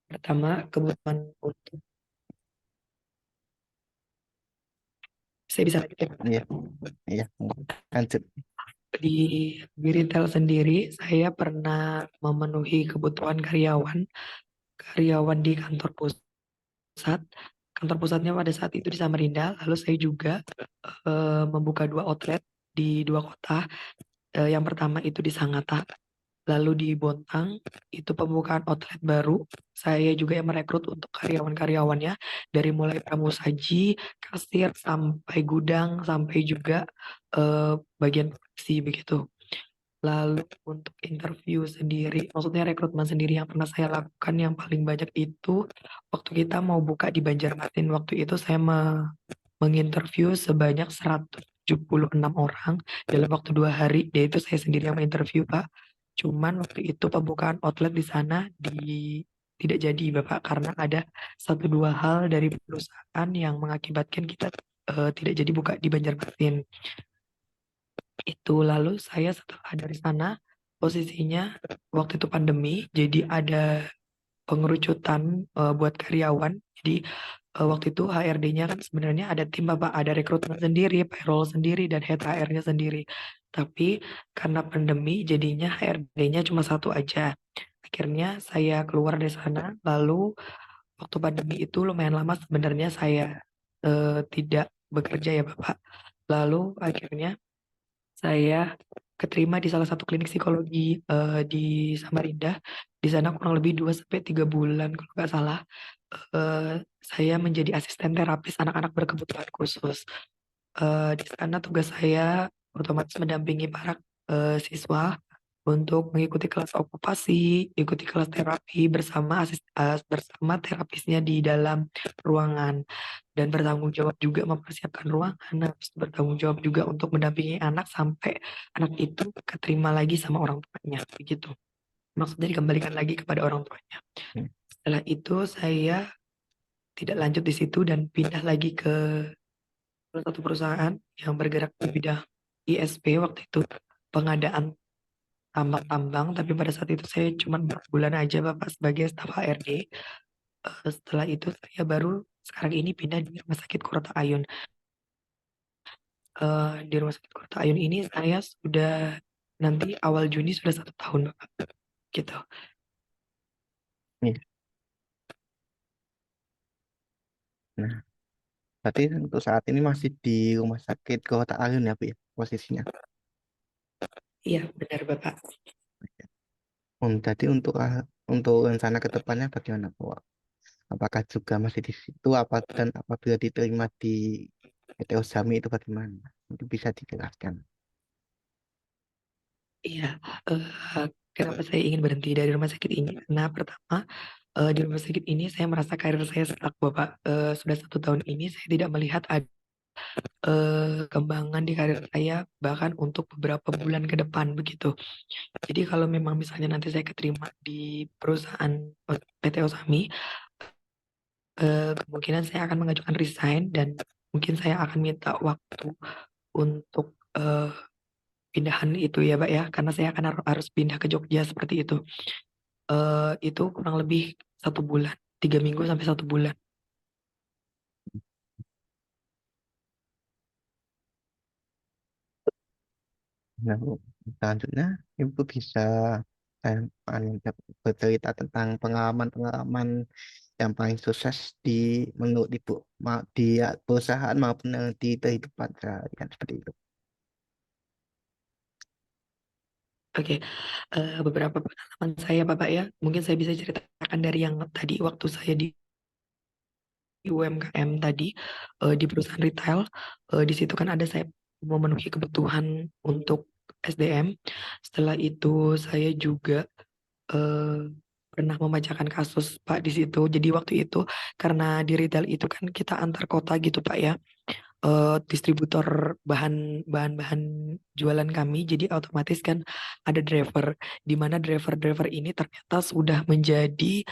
Pertama, kebutuhan untuk saya bisa lanjut ya. Iya, iya, lanjut. Di retail sendiri, saya pernah memenuhi kebutuhan karyawan di kantor pusat. Kantor pusatnya pada saat itu di Samarinda. Lalu saya juga membuka dua outlet di dua kota. Yang pertama itu di Sangatta, lalu di Bontang itu pembukaan outlet baru. Saya juga yang merekrut untuk karyawan-karyawannya dari mulai pramusaji, kasir, sampai gudang, sampai juga bagian produksi begitu. Lalu untuk interview sendiri, maksudnya rekrutmen sendiri yang pernah saya lakukan yang paling banyak itu waktu kita mau buka di Banjarmasin. Waktu itu saya menginterview sebanyak 176 orang dalam waktu 2 hari. Yaitu saya sendiri yang menginterview, Pak. Cuman waktu itu pembukaan outlet di sana tidak jadi, Bapak, karena ada satu dua hal dari perusahaan yang mengakibatkan kita tidak jadi buka di Banjarmasin. Itu lalu saya setelah dari sana posisinya waktu itu pandemi, jadi ada pengerucutan buat karyawan. Jadi waktu itu HRD-nya kan sebenarnya ada tim Bapak, ada rekrutmen sendiri, payroll sendiri, dan head HR-nya sendiri. Tapi karena pandemi jadinya HRD-nya cuma satu aja. Akhirnya saya keluar dari sana, lalu waktu pandemi itu lumayan lama sebenarnya saya tidak bekerja ya Bapak. Lalu akhirnya saya keterima di salah satu klinik psikologi di Samarinda. Di sana kurang lebih 2 sampai 3 bulan kalau nggak salah. Saya menjadi asisten terapis anak-anak berkebutuhan khusus. Di sana tugas saya otomatis mendampingi para siswa untuk mengikuti kelas okupasi, ikuti kelas terapi bersama terapisnya di dalam ruangan, dan bertanggung jawab juga mempersiapkan ruangan, harus bertanggung jawab juga untuk mendampingi anak sampai anak itu keterima lagi sama orang tuanya, begitu. Maksudnya dikembalikan lagi kepada orang tuanya. Hmm. Setelah itu saya tidak lanjut di situ dan pindah lagi ke salah satu perusahaan yang bergerak di bidang ISP waktu itu, pengadaan tambang-tambang, tapi pada saat itu saya cuma 4 bulan aja Bapak sebagai staf HRD. Setelah itu saya baru sekarang ini pindah di Rumah Sakit Kurta Ayun. Di Rumah Sakit Kurta Ayun ini saya sudah nanti awal Juni sudah 1 tahun Bapak. Gitu. Iya. Nah, berarti untuk saat ini masih di Rumah Sakit Kota Alun ya, Bu, ya, posisinya. Iya benar Bapak. Jadi untuk rencana ke depannya bagaimana, Bu? Apakah juga masih di situ dan apabila diterima di PT Osami itu bagaimana? Itu bisa dijelaskan. Iya, kenapa saya ingin berhenti dari rumah sakit ini? Karena pertama, di rumah sakit ini saya merasa karir saya stuck, Bapak. Sudah 1 tahun ini saya tidak melihat ada kembangan di karir saya bahkan untuk beberapa bulan ke depan begitu. Jadi kalau memang misalnya nanti saya keterima di perusahaan PT Osami, kemungkinan saya akan mengajukan resign dan mungkin saya akan minta waktu untuk pindahan itu ya, Pak ya, karena saya akan harus pindah ke Jogja seperti itu. Itu kurang lebih 1 bulan, 3 minggu sampai 1 bulan. Nah, Bu, selanjutnya Ibu bisa eh, bercerita tentang pengalaman-pengalaman yang paling sukses menurut Ibu di perusahaan maupun di kehidupan seharian seperti itu. Oke, beberapa pengalaman saya Bapak ya, mungkin saya bisa ceritakan dari yang tadi waktu saya di UMKM tadi, di perusahaan retail. Di situ kan ada saya memenuhi kebutuhan untuk SDM. Setelah itu saya juga eh, pernah membacakan kasus Pak di situ. Jadi waktu itu karena di retail itu kan kita antar kota gitu Pak ya, distributor bahan-bahan jualan kami. Jadi otomatis kan ada driver, di mana driver-driver ini ternyata sudah menjadi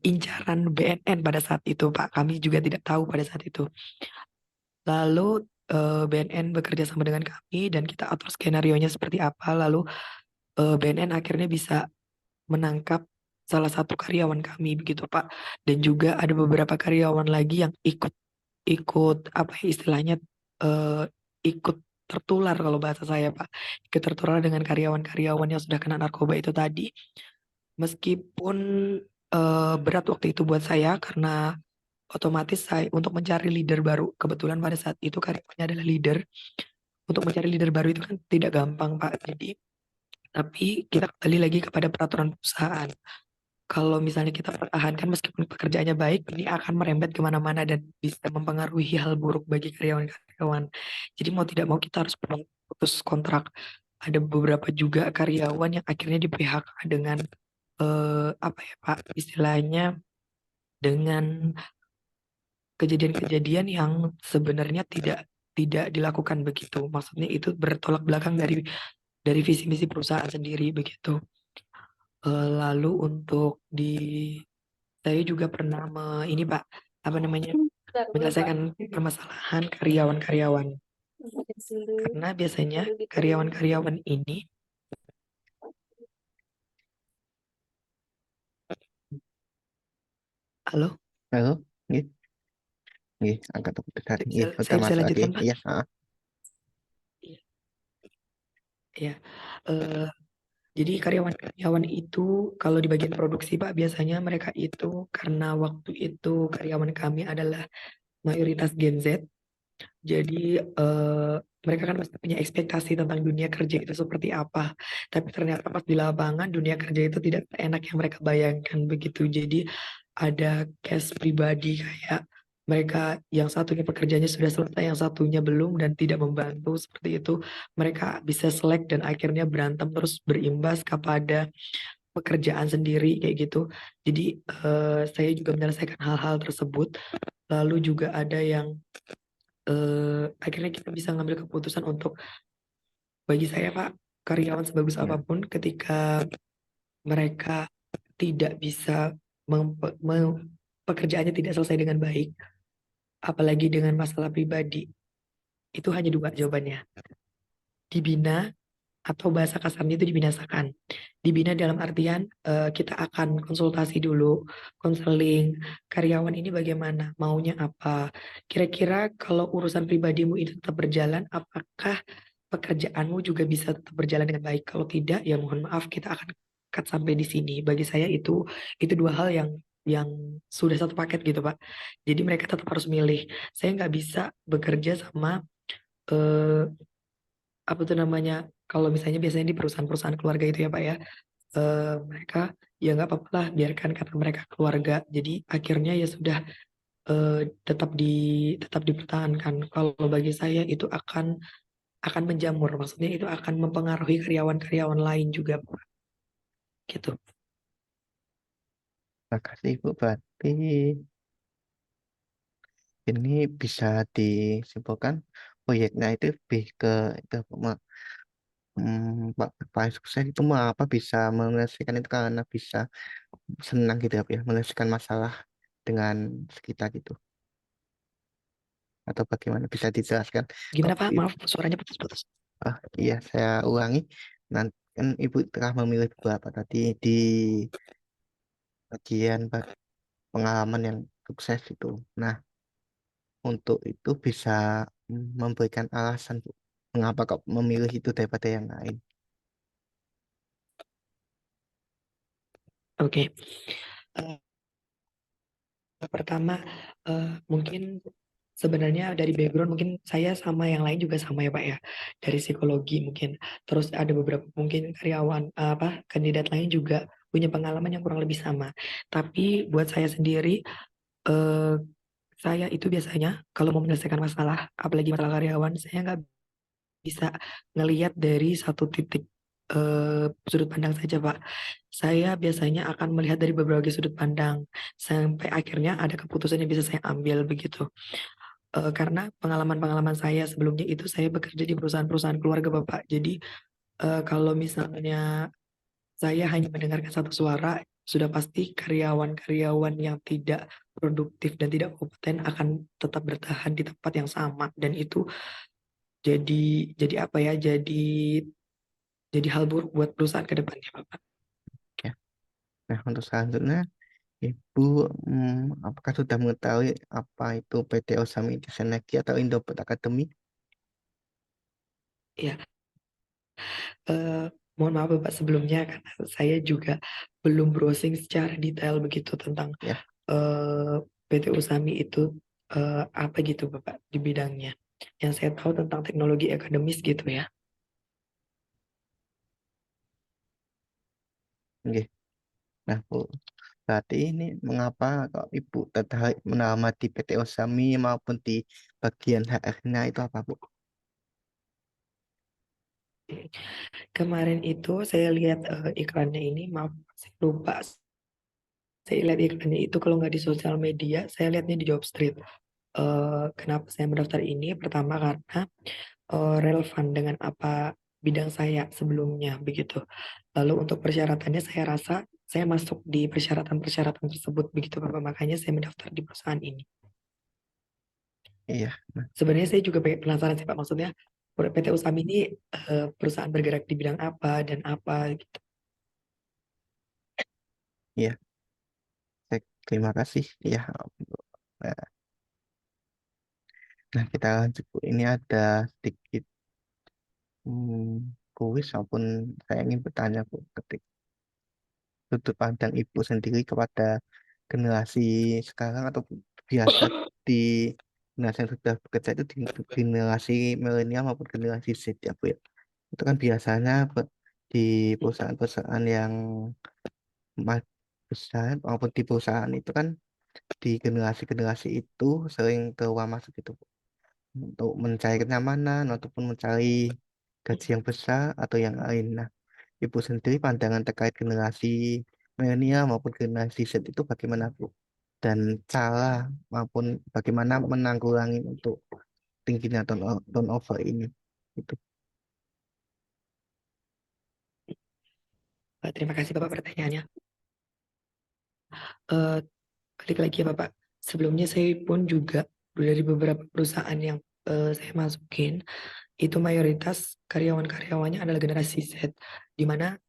incaran BNN pada saat itu Pak. Kami juga tidak tahu pada saat itu. Lalu BNN bekerja sama dengan kami dan kita atur skenario-nya seperti apa. Lalu BNN akhirnya bisa menangkap salah satu karyawan kami begitu Pak. Dan juga ada beberapa karyawan lagi yang ikut ikut apa ya istilahnya eh, ikut tertular kalau bahasa saya Pak. Ikut tertular dengan karyawan-karyawan yang sudah kena narkoba itu tadi. Meskipun berat waktu itu buat saya karena otomatis saya untuk mencari leader baru. Kebetulan pada saat itu karyawannya adalah leader. Untuk mencari leader baru itu kan tidak gampang Pak. Jadi tapi kita kembali lagi kepada peraturan perusahaan. Kalau misalnya kita pertahankan meskipun pekerjaannya baik, ini akan merembet kemana-mana dan bisa mempengaruhi hal buruk bagi karyawan-karyawan. Jadi mau tidak mau kita harus putus kontrak. Ada beberapa juga karyawan yang akhirnya di PHK dengan apa ya Pak, istilahnya dengan kejadian-kejadian yang sebenarnya tidak tidak dilakukan begitu. Maksudnya itu bertolak belakang dari visi misi perusahaan sendiri begitu. Lalu untuk di saya juga pernah ini Pak, apa namanya, menyelesaikan permasalahan karyawan-karyawan. Karena biasanya karyawan-karyawan ini, halo, Halo, nggih, nggih, agak terputus tadi. Nggih, udah saya bisa masuk lagi. lanjutkan Pak? Iya, Iya, iya. Eh, jadi karyawan-karyawan itu kalau di bagian produksi Pak, biasanya mereka itu karena waktu itu karyawan kami adalah mayoritas Gen Z. Jadi mereka kan pasti punya ekspektasi tentang dunia kerja itu seperti apa. Tapi ternyata pas di lapangan dunia kerja itu tidak enak yang mereka bayangkan begitu. Jadi ada case pribadi kayak mereka yang satunya pekerjaannya sudah selesai, yang satunya belum dan tidak membantu seperti itu. Mereka bisa selek dan akhirnya berantem terus berimbas kepada pekerjaan sendiri kayak gitu. Jadi saya juga menyelesaikan hal-hal tersebut. Lalu juga ada yang akhirnya kita bisa ngambil keputusan untuk bagi saya Pak karyawan sebagus iya. apapun ketika mereka tidak bisa pekerjaannya tidak selesai dengan baik apalagi dengan masalah pribadi itu hanya dua jawabannya dibina atau bahasa kasarnya itu dibinasakan. Dibina dalam artian kita akan konsultasi dulu, konseling karyawan ini bagaimana, maunya apa. Kira-kira kalau urusan pribadimu itu tetap berjalan, apakah pekerjaanmu juga bisa tetap berjalan dengan baik? Kalau tidak, ya mohon maaf kita akan cut sampai di sini. Bagi saya itu dua hal yang sudah satu paket gitu Pak. Jadi mereka tetap harus milih. Saya nggak bisa bekerja sama eh, apa tuh namanya kalau misalnya biasanya di perusahaan-perusahaan keluarga itu ya Pak ya mereka ya nggak apa-apa lah biarkan kata mereka keluarga jadi akhirnya ya sudah eh, tetap di tetap dipertahankan kalau bagi saya itu akan menjamur maksudnya itu akan mempengaruhi karyawan-karyawan lain juga Pak gitu. Makasih Bu. Berarti ini bisa disimpulkan proyeknya itu lebih ke itu Pak paling sukses itu mah apa bisa menyelesaikan itu karena bisa senang gitu ya, Pak, ya menyelesaikan masalah dengan sekitar gitu atau bagaimana bisa dijelaskan Gimana waktu Pak itu. maaf suaranya putus-putus. Iya, saya ulangi. Nanti kan Ibu telah memilih beberapa tadi di bagian pengalaman yang sukses itu. Nah, untuk itu bisa memberikan alasan Bu, mengapa kok memilih itu daripada yang lain. Oke. Eh, Pertama mungkin sebenarnya dari background mungkin saya sama yang lain juga sama ya Pak ya dari psikologi mungkin terus ada beberapa mungkin karyawan apa kandidat lain juga punya pengalaman yang kurang lebih sama tapi buat saya sendiri eh, saya itu biasanya kalau mau menyelesaikan masalah apalagi masalah karyawan saya nggak bisa ngelihat dari satu titik sudut pandang saja Pak saya biasanya akan melihat dari berbagai sudut pandang sampai akhirnya ada keputusan yang bisa saya ambil begitu. Karena pengalaman-pengalaman saya sebelumnya itu saya bekerja di perusahaan-perusahaan keluarga Bapak. Jadi kalau misalnya saya hanya mendengarkan satu suara, sudah pasti karyawan-karyawan yang tidak produktif dan tidak kompeten akan tetap bertahan di tempat yang sama dan itu jadi apa ya? Jadi hal buruk buat perusahaan ke depannya Bapak. Oke. Nah, untuk selanjutnya, Ibu apakah sudah mengetahui apa itu PT Osami Energi atau Indopet Academy? Ya, mohon maaf Bapak sebelumnya karena saya juga belum browsing secara detail begitu tentang Ya, PT Usami itu apa gitu Bapak di bidangnya. Yang saya tahu tentang teknologi akademis gitu ya. oke. Nah, Bu, berarti ini mengapa kok Ibu tertarik melamar di PT Osami maupun di bagian HR-nya itu apa, Bu? Kemarin itu saya lihat iklannya ini, maaf saya lupa. Saya lihat iklannya itu kalau nggak di sosial media, saya lihatnya di Jobstreet. Kenapa saya mendaftar ini? Pertama karena relevan dengan apa bidang saya sebelumnya begitu. Lalu untuk persyaratannya saya rasa saya masuk di persyaratan-persyaratan tersebut begitu Bapak. Makanya saya mendaftar di perusahaan ini. Iya, nah, Sebenarnya saya juga penasaran sih Pak, maksudnya PT Usami ini perusahaan bergerak di bidang apa dan apa gitu. iya, terima kasih. Iya, Bu. Nah, kita lanjut, Bu. Ini ada sedikit kuis maupun saya ingin bertanya, Bu, ketik sudut pandang Ibu sendiri kepada generasi sekarang atau biasa di generasi yang sudah bekerja itu di generasi milenial maupun generasi Z ya, Bu ya. Itu kan biasanya di perusahaan-perusahaan yang ma- besar maupun di perusahaan itu kan di generasi-generasi itu sering keluar masuk gitu, Bu, untuk mencari kenyamanan ataupun mencari gaji yang besar atau yang lain. Nah, Ibu sendiri pandangan terkait generasi milenial maupun generasi Z itu bagaimana, Bu? Dan cara maupun bagaimana menanggulangi untuk tingginya turnover ini. Itu. Terima kasih Bapak pertanyaannya. Eh, Balik lagi ya Bapak, sebelumnya saya pun juga dari beberapa perusahaan yang saya masukin, itu mayoritas karyawan-karyawannya adalah generasi Z, di mana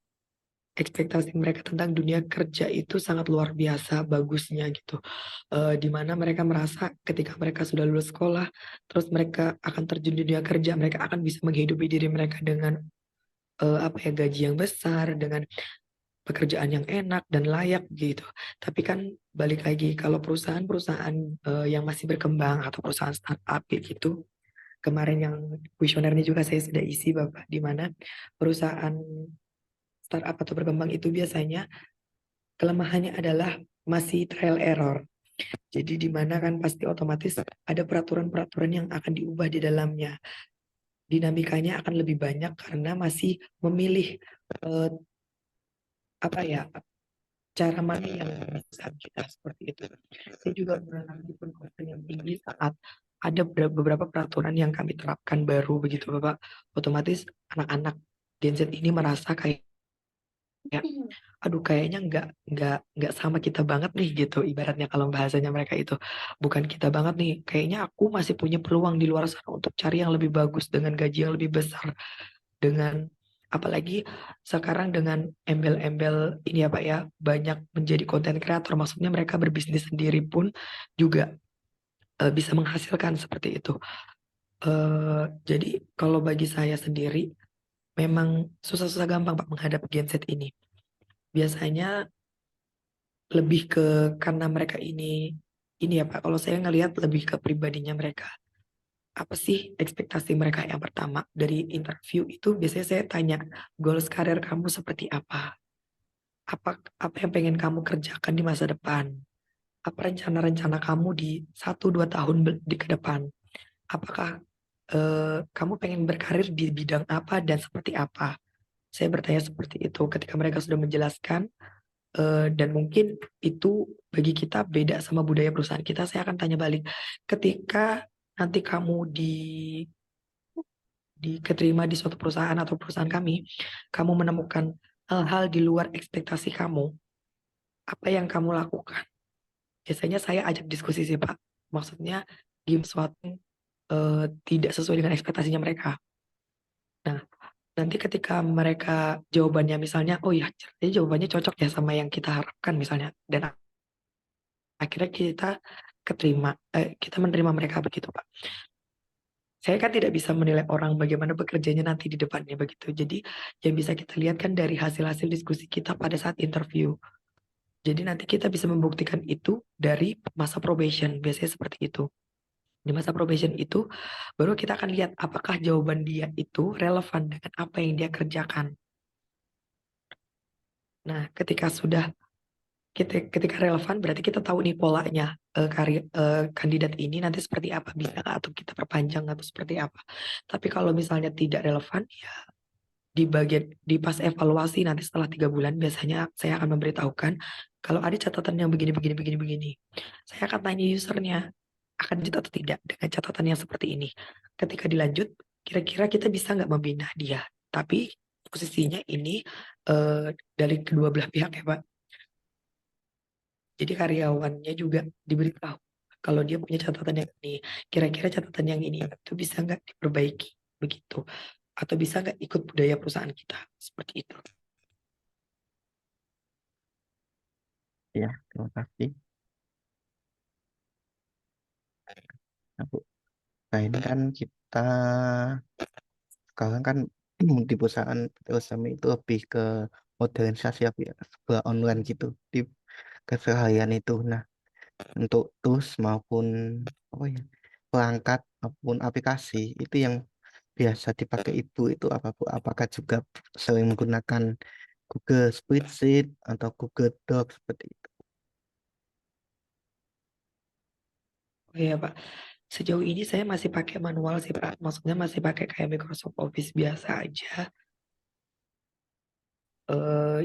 ekspektasi mereka tentang dunia kerja itu sangat luar biasa bagusnya gitu. Di mana mereka merasa ketika mereka sudah lulus sekolah, terus mereka akan terjun di dunia kerja, mereka akan bisa menghidupi diri mereka dengan apa ya, gaji yang besar, dengan pekerjaan yang enak dan layak gitu. Tapi kan balik lagi kalau perusahaan-perusahaan yang masih berkembang atau perusahaan startup kayak gitu, kemarin yang kuesionernya juga saya sudah isi Bapak, di mana perusahaan startup atau berkembang itu biasanya kelemahannya adalah masih trial error. Jadi di mana kan pasti otomatis ada peraturan-peraturan yang akan diubah di dalamnya. Dinamikanya akan lebih banyak karena masih memilih eh, apa ya, cara mana yang bisa kita seperti itu. Saya juga mengalami penolakan yang tinggi saat ada beberapa peraturan yang kami terapkan baru begitu Bapak. Otomatis anak-anak Gen Z ini merasa kayak, aduh kayaknya nggak sama kita banget nih gitu. Ibaratnya kalau bahasanya mereka itu bukan kita banget nih. Kayaknya aku masih punya peluang di luar sana untuk cari yang lebih bagus dengan gaji yang lebih besar, dengan apalagi sekarang dengan embel-embel ini ya Pak ya, banyak menjadi konten kreator, maksudnya mereka berbisnis sendiri pun juga bisa menghasilkan seperti itu. Jadi kalau bagi saya sendiri memang susah-susah gampang Pak menghadapi Gen Z ini. Biasanya lebih ke karena mereka ini ya Pak, kalau saya ngelihat lebih ke pribadinya mereka. Apa sih ekspektasi mereka yang pertama dari interview itu, biasanya saya tanya goals karir kamu seperti apa? Apa yang pengen kamu kerjakan di masa depan? Apa rencana-rencana kamu di 1-2 tahun di ke depan? Apakah kamu pengen berkarir di bidang apa dan seperti apa? Saya bertanya seperti itu ketika mereka sudah menjelaskan, dan mungkin itu bagi kita beda sama budaya perusahaan kita. Saya akan tanya balik, ketika nanti kamu diterima di suatu perusahaan atau perusahaan kami, kamu menemukan hal-hal di luar ekspektasi kamu, apa yang kamu lakukan? Biasanya saya ajak diskusi sih Pak. Maksudnya game sesuatu tidak sesuai dengan ekspektasinya mereka. Nah, nanti ketika mereka jawabannya misalnya, oh ya, jawabannya cocok ya sama yang kita harapkan misalnya, dan akhirnya kita menerima mereka begitu, Pak. Saya kan tidak bisa menilai orang bagaimana bekerjanya nanti di depannya begitu. Jadi yang bisa kita lihat kan dari hasil-hasil diskusi kita pada saat interview. Jadi nanti kita bisa membuktikan itu dari masa probation, biasanya seperti itu. Di masa probation itu baru kita akan lihat apakah jawaban dia itu relevan dengan apa yang dia kerjakan. Nah, ketika relevan berarti kita tahu nih polanya, kandidat ini nanti seperti apa, bisa nggak atau kita perpanjang atau seperti apa. Tapi kalau misalnya tidak relevan, ya di pas evaluasi nanti setelah 3 bulan biasanya saya akan memberitahukan kalau ada catatan yang begini begini begini begini. Saya akan tanya usernya akan lanjut atau tidak dengan catatan yang seperti ini. Ketika dilanjut, kira-kira kita bisa nggak membina dia. Tapi posisinya ini dari kedua belah pihak ya Pak. Jadi karyawannya juga diberitahu kalau dia punya catatan yang ini, kira-kira catatan yang ini itu bisa nggak diperbaiki begitu, atau bisa nggak ikut budaya perusahaan kita seperti itu. Ya, terima kasih. Nah, Bu. Nah, ini kan kita sekarang kan di perusahaan PTOSM itu lebih ke modernisasi ya, Bu, ya, sebuah online gitu di keseharian itu. Nah, untuk tools maupun apa ya, perangkat maupun aplikasi itu yang biasa dipakai Ibu itu apa Bu? Apakah juga sering menggunakan Google Spreadsheet atau Google Docs seperti itu? Oh iya Pak, sejauh ini saya masih pakai manual sih Pak, maksudnya masih pakai kayak Microsoft Office biasa aja,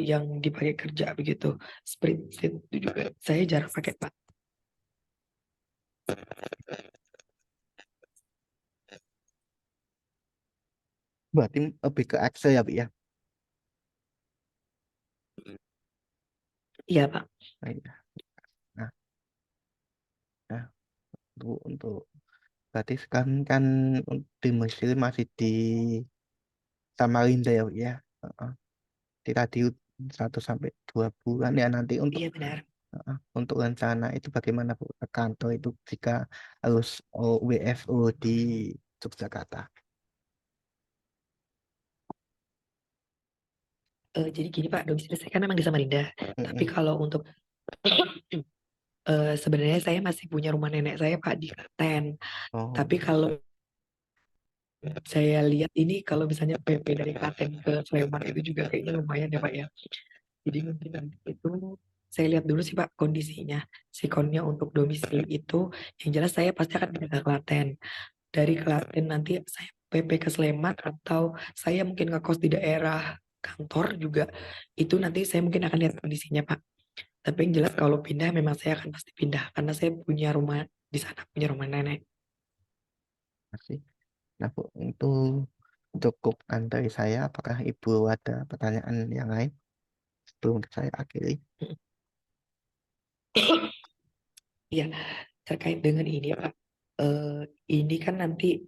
yang dipakai kerja begitu. Spreadsheet itu juga saya jarang pakai Pak. Berarti lebih ke Excel ya Bu ya? Iya Pak. Nah, iya. Nah, nah, untuk berarti sekarang kan di Mesir masih di Samarinda ya Bu ya? Heeh. Di tadi 1 sampai 2 bulan ya nanti Iya benar. untuk rencana itu bagaimana Bu ke kantor itu jika harus WFO di Yogyakarta. Jadi gini Pak, domisili saya kan memang di Samarinda. Tapi Mm-mm. kalau untuk sebenarnya saya masih punya rumah nenek saya Pak di Klaten. Oh, Tapi kalau saya lihat ini kalau misalnya PP dari Klaten ke Sleman itu juga kayaknya lumayan ya Pak ya. Jadi mungkin nanti itu saya lihat dulu sih Pak kondisinya. Sikonnya untuk domisili itu yang jelas saya pasti akan pindah ke Klaten. Dari Klaten nanti saya PP ke Sleman atau saya mungkin ngekos di daerah kantor juga. Itu nanti saya mungkin akan lihat kondisinya Pak. Tapi yang jelas kalau pindah memang saya akan pasti pindah karena saya punya rumah di sana, punya rumah nenek. masih. Nah, Bu, itu cukupkan dari saya. Apakah Ibu ada pertanyaan yang lain sebelum saya akhiri? Iya, terkait dengan ini Pak. Eh, ini kan nanti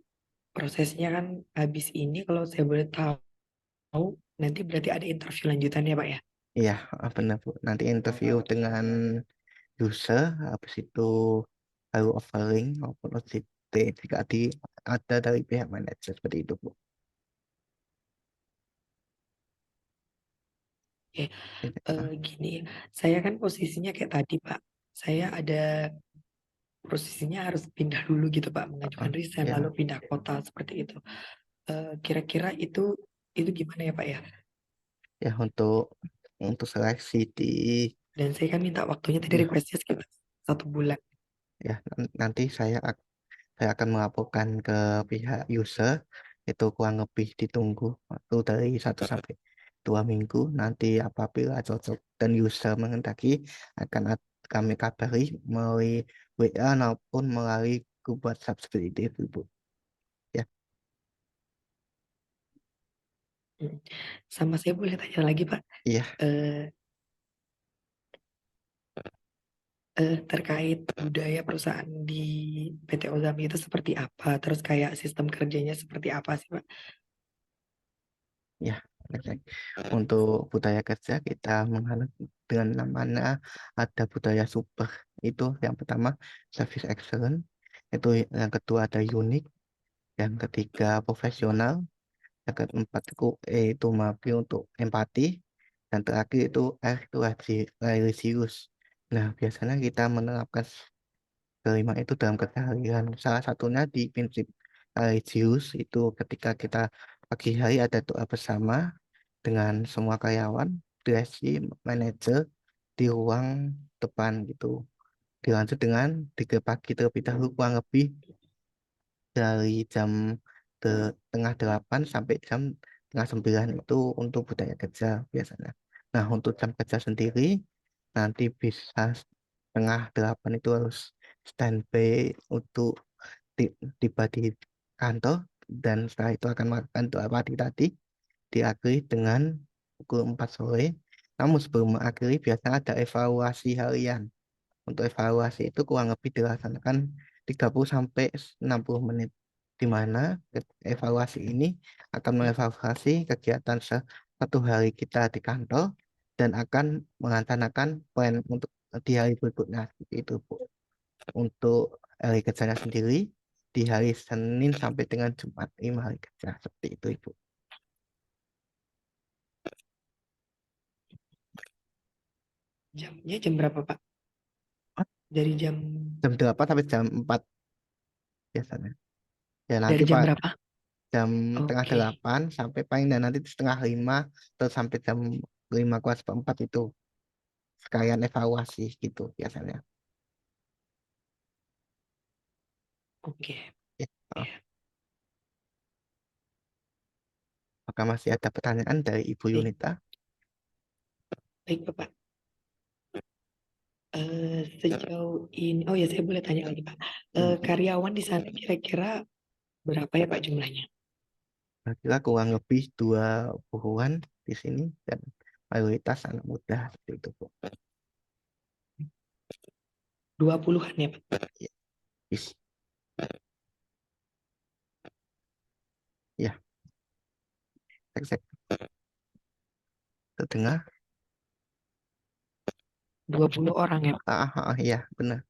prosesnya kan habis ini kalau saya boleh tahu nanti berarti ada interview lanjutan ya Pak ya. Iya, benar Bu. Nanti interview dengan user, habis itu lalu offering maupun OJT jika ada dari pihak manajer seperti itu Bu. Oke, Ini, gini, saya kan posisinya kayak tadi Pak. Saya ada posisinya harus pindah dulu gitu Pak, mengajukan resign lalu ya, pindah kota seperti itu. Kira-kira itu gimana ya Pak ya? ya untuk seleksi di Dan saya kan minta waktunya tadi ya, requestnya sekitar 1 bulan. ya nanti saya akan melaporkan ke pihak user itu kurang lebih ditunggu waktu dari 1 sampai 2 minggu. Nanti apabila cocok dan user menghendaki akan kami kabari melalui WA maupun melalui grup WhatsApp seperti itu, Bu. Ya, Hmm. Sama saya boleh tanya lagi Pak, iya, eh, terkait budaya perusahaan di PT Ozami itu seperti apa? Terus kayak sistem kerjanya seperti apa sih Pak? Ya, oke. Untuk budaya kerja kita mengharap dengan namanya ada budaya super. Itu yang pertama service excellence, itu yang kedua ada unik, yang ketiga profesional, yang keempat itu mampir untuk empati, dan terakhir itu itu religius. Nah, biasanya kita menerapkan kelima itu dalam keseharian. Salah satunya di prinsip religius itu ketika kita pagi hari ada doa bersama dengan semua karyawan, direksi, manajer di ruang depan gitu. Dilanjut dengan 3 pagi terlebih dahulu kurang lebih dari jam tengah 8 sampai jam tengah 9 itu untuk budaya kerja biasanya. Nah, untuk jam kerja sendiri nanti bisa tengah 8 itu harus standby untuk tiba di kantor dan setelah itu akan melakukan doa pagi tadi diakhiri dengan pukul 4 sore. Namun sebelum mengakhiri biasanya ada evaluasi harian. Untuk evaluasi itu kurang lebih dilaksanakan 30 sampai 60 menit. Di mana evaluasi ini akan mengevaluasi kegiatan satu hari kita di kantor dan akan merencanakan plan untuk di hari berikutnya. Seperti itu, Bu. Untuk hari kerjanya sendiri di hari Senin sampai dengan Jumat, 5 hari kerja. Seperti itu, Ibu. Jamnya jam berapa, Pak? Dari jam jam 8 sampai jam 4 biasanya. Ya nanti dari jam Pak berapa? jam tengah Oke, 8 sampai paling dan nanti setengah 5 terus sampai jam 5 kurang 4 itu sekalian evaluasi gitu biasanya. oke. Ya. Oh, Ya, apakah masih ada pertanyaan dari Ibu baik, Yunita? baik, Bapak. Sejauh ini, oh ya saya boleh tanya lagi, Pak. Hmm. Karyawan di sana kira-kira berapa ya, Pak, jumlahnya? Kira kurang lebih 20-an di sini dan mayoritas anak muda seperti itu, Bu. 20-an ya, Pak? Ya, bis- ya, exact. Terdengar? 20 orang ya, Pak? Ya, benar.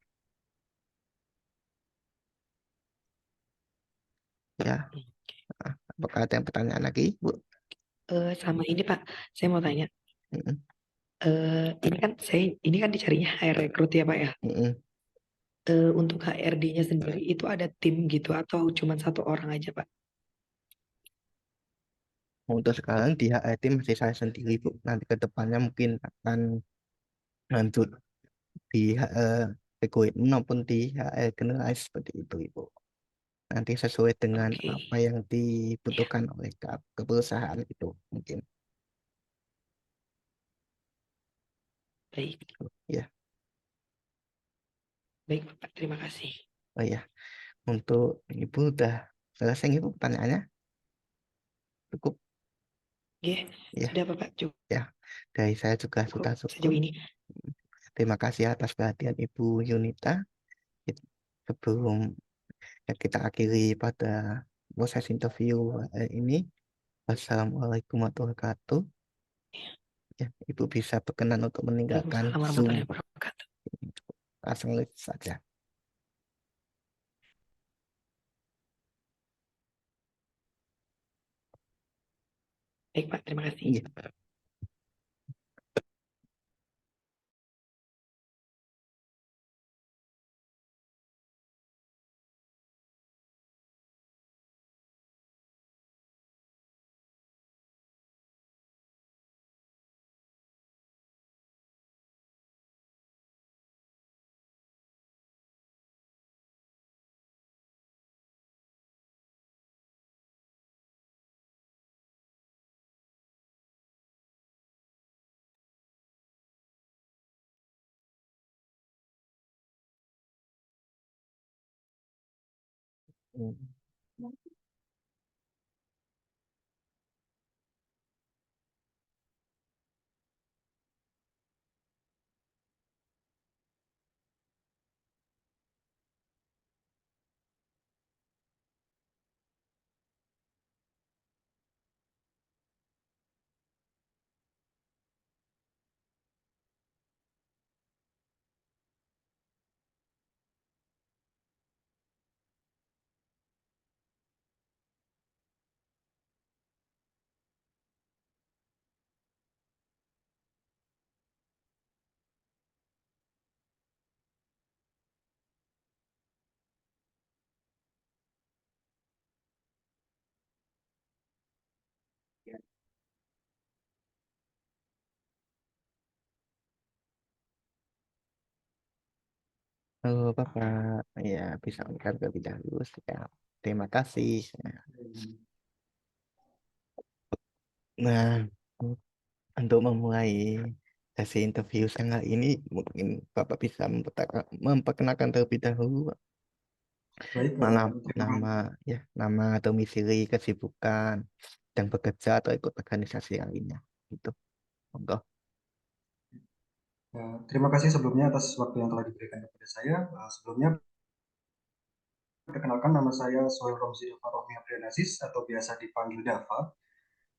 Ya, apakah ada yang pertanyaan lagi, Bu? Sama ini, Pak, saya mau tanya. Mm-mm, Ini kan dicarinya HR rekrut ya, Pak ya. mm-mm. Untuk HRD-nya sendiri itu ada tim gitu atau cuma satu orang aja, Pak? Untuk sekarang di HRT masih saya sendiri, Bu. Nanti ke depannya mungkin akan lanjut di Equipment maupun di HR Generasi seperti itu, Ibu. Nanti sesuai dengan Oke, apa yang ya, dibutuhkan oleh ke perusahaan itu mungkin. baik, Ya, baik, Bapak. Terima kasih. oh ya. Untuk Ibu udah selesai Ibu pertanyaannya? Cukup? Oke, Ya, sudah Bapak cukup ya. Dari saya juga sudah sejauh cukup. ini. Terima kasih atas perhatian Ibu Yunita. Sebelum kita akhiri pada proses interview ini. Wassalamualaikum warahmatullahi wabarakatuh. Ya, Ibu bisa berkenan untuk meninggalkan Waalaikumsalam Zoom. warahmatullahi wabarakatuh. Langsung saja. Baik, Pak. Terima kasih. Iya. Hmm. Halo Bapak, ya bisa kan terlebih dahulu. Siap. Terima kasih. Nah, untuk memulai sesi interview saya ini, mungkin Bapak bisa memperkenalkan terlebih dahulu Baik, nama, terima nama, kasih. ya, nama domisili, kesibukan, dan bekerja atau ikut organisasi lainnya. Itu, monggo. Terima kasih sebelumnya atas waktu yang telah diberikan kepada saya. Sebelumnya, perkenalkan nama saya Sohail Romzi Dava Rohmi Aprianasis atau biasa dipanggil Dava.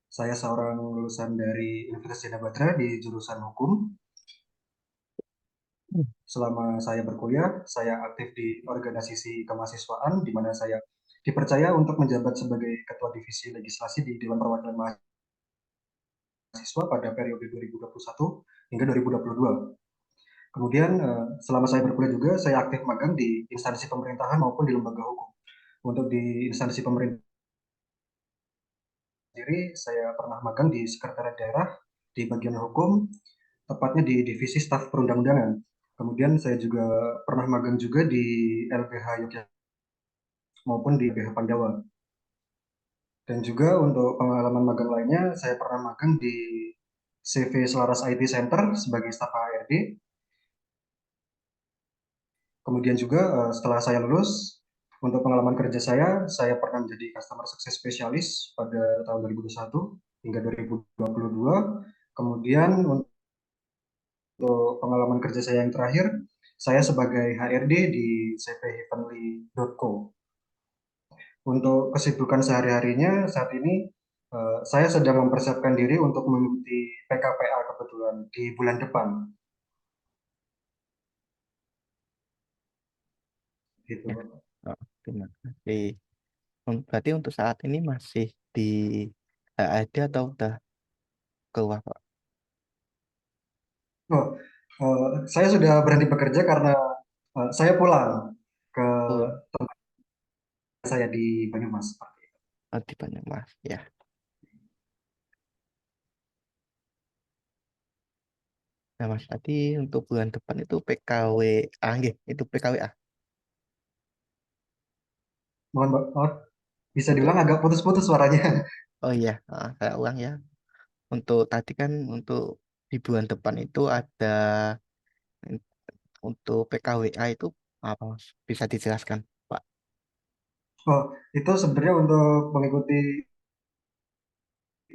Saya seorang lulusan dari Universitas Jaya Batra di jurusan Hukum. Selama saya berkuliah, saya aktif di organisasi kemahasiswaan, di mana saya dipercaya untuk menjabat sebagai Ketua Divisi Legislasi di Dewan Perwakilan Mahasiswa pada periode 2021 hingga 2022. Kemudian selama saya berkuliah juga saya aktif magang di instansi pemerintahan maupun di lembaga hukum. Untuk di instansi pemerintah sendiri saya pernah magang di sekretariat daerah di bagian hukum, tepatnya di divisi staf perundang-undangan. Kemudian saya juga pernah magang juga di LBH Yogyakarta maupun di LBH Pandawa. Dan juga untuk pengalaman magang lainnya, saya pernah magang di CV Selaras IT Center sebagai staf HRD. Kemudian juga setelah saya lulus, untuk pengalaman kerja saya pernah menjadi Customer Success Specialist pada tahun 2021 hingga 2022. Kemudian untuk pengalaman kerja saya yang terakhir, saya sebagai HRD di cpheavenly.co. Untuk kesibukan sehari-harinya saat ini, saya sedang mempersiapkan diri untuk mengikuti PKPA kebetulan di bulan depan. Gitu, Ya, Bapak. oh, terima kasih. Berarti untuk saat ini masih di HAD atau udah keluar, Pak? Oh, saya sudah berhenti bekerja karena saya pulang ke Oh, saya di Banyumas. di Banyumas, ya. Nah, Mas, tadi untuk bulan depan itu PKWA, nggih, itu PKWA. Mohon maaf, bisa Untuk, diulang agak putus-putus suaranya. oh iya, saya ulang ya. Untuk tadi kan untuk di bulan depan itu ada untuk PKWA itu apa, Mas? Bisa dijelaskan, Pak? Oh, itu sebenarnya untuk mengikuti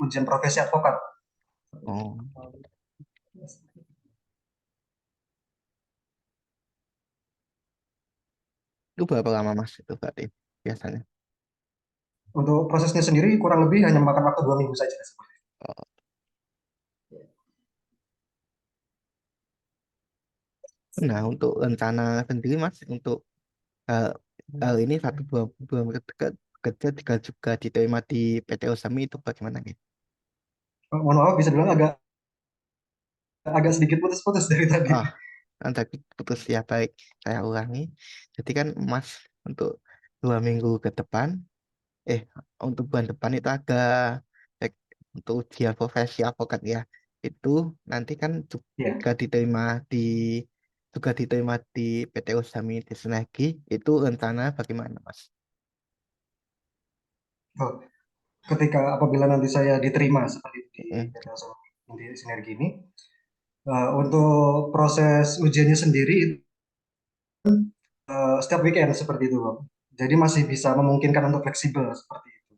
ujian profesi advokat. Oh, itu berapa lama, Mas? Itu berarti biasanya. Untuk prosesnya sendiri kurang lebih hanya memakan waktu 2 minggu saja. Oh, nah, untuk rencana sendiri, Mas, untuk hal, hal ini satu dua bulan kerja juga diterima di PT Osami itu bagaimana gitu? Mohon maaf, bisa diulang agak agak sedikit putus-putus dari tadi. Ah, tadi putus ya, baik, saya ulangi. Jadi kan Mas untuk 2 minggu ke depan, eh untuk bulan depan itu ada eh, untuk ujian profesi avokat ya. Itu nanti kan Ya, di juga diterima di PT Osami di Senagi. Itu rencana bagaimana, Mas? oh, ketika apabila nanti saya diterima seperti itu di Mm, PT Asal Inti Sinergi ini, untuk proses ujiannya sendiri setiap weekend seperti itu, Bang. Jadi masih bisa memungkinkan untuk fleksibel seperti itu.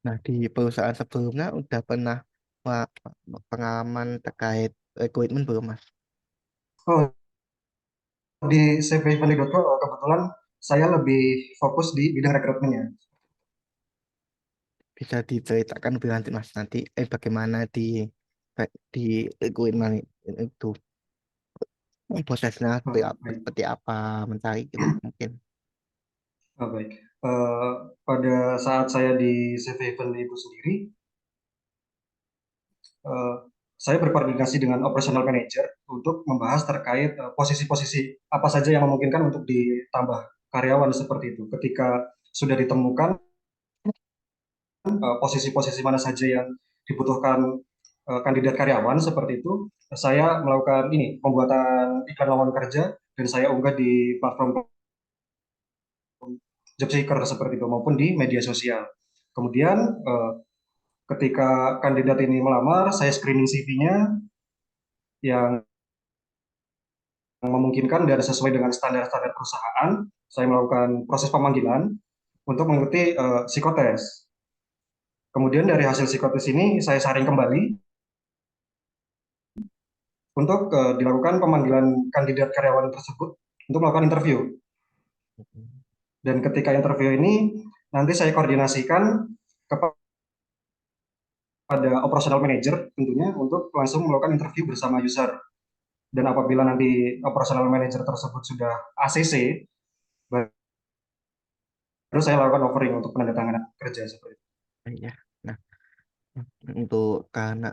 Nah, di perusahaan sebelumnya udah pernah pengalaman terkait rekrutmen belum, Mas? Oh, di cvevalley.co kebetulan saya lebih fokus di bidang rekrutmennya. Bisa diceritakan lebih lanjut, Mas, nanti bagaimana di rekrutmen itu prosesnya Oh, baik. seperti apa mencari gitu mungkin. Oh, baik. Eh, pada saat saya di CV Event itu sendiri, eh, saya berkoordinasi dengan operational manager untuk membahas terkait posisi-posisi apa saja yang memungkinkan untuk ditambah karyawan seperti itu. Ketika sudah ditemukan posisi-posisi mana saja yang dibutuhkan kandidat karyawan seperti itu, saya melakukan ini pembuatan iklan lowongan kerja dan saya unggah di platform job seeker seperti itu maupun di media sosial. Kemudian ketika kandidat ini melamar, saya screening CV-nya yang memungkinkan dan sesuai dengan standar-standar perusahaan. Saya melakukan proses pemanggilan untuk mengikuti psikotes. Kemudian dari hasil psikotes ini saya saring kembali untuk dilakukan pemanggilan kandidat karyawan tersebut untuk melakukan interview. Dan ketika interview ini nanti saya koordinasikan kepada operational manager tentunya untuk langsung melakukan interview bersama user. Dan apabila nanti operational manager tersebut sudah ACC, baru saya lakukan offering untuk penandatanganan kerja seperti itu. Ya. Nah, untuk karena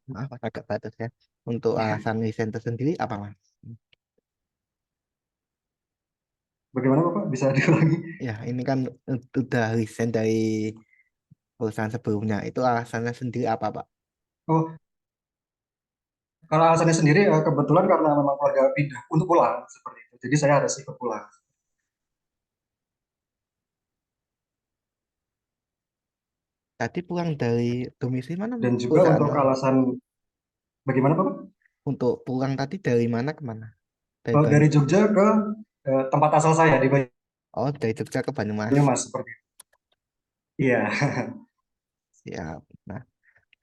maaf agak batas ya. Untuk alasan resign tersendiri apa Mas? Bagaimana Bapak? Bisa diulangi? Ya, ini kan udah resign dari perusahaan sebelumnya. Itu alasannya sendiri apa Pak? Oh, kalau alasannya sendiri kebetulan karena memang keluarga pindah untuk pulang seperti itu. Jadi saya harus ikut pulang. Tadi pulang dari domisili mana Dan juga perusahaan untuk Mas? alasan bagaimana Bapak? Untuk pulang tadi dari mana ke mana? Dari Dari Jogja ke tempat asal saya di Oh, dari Jogja ke Banyumas. Banyumas seperti itu. Iya. Siap. Nah,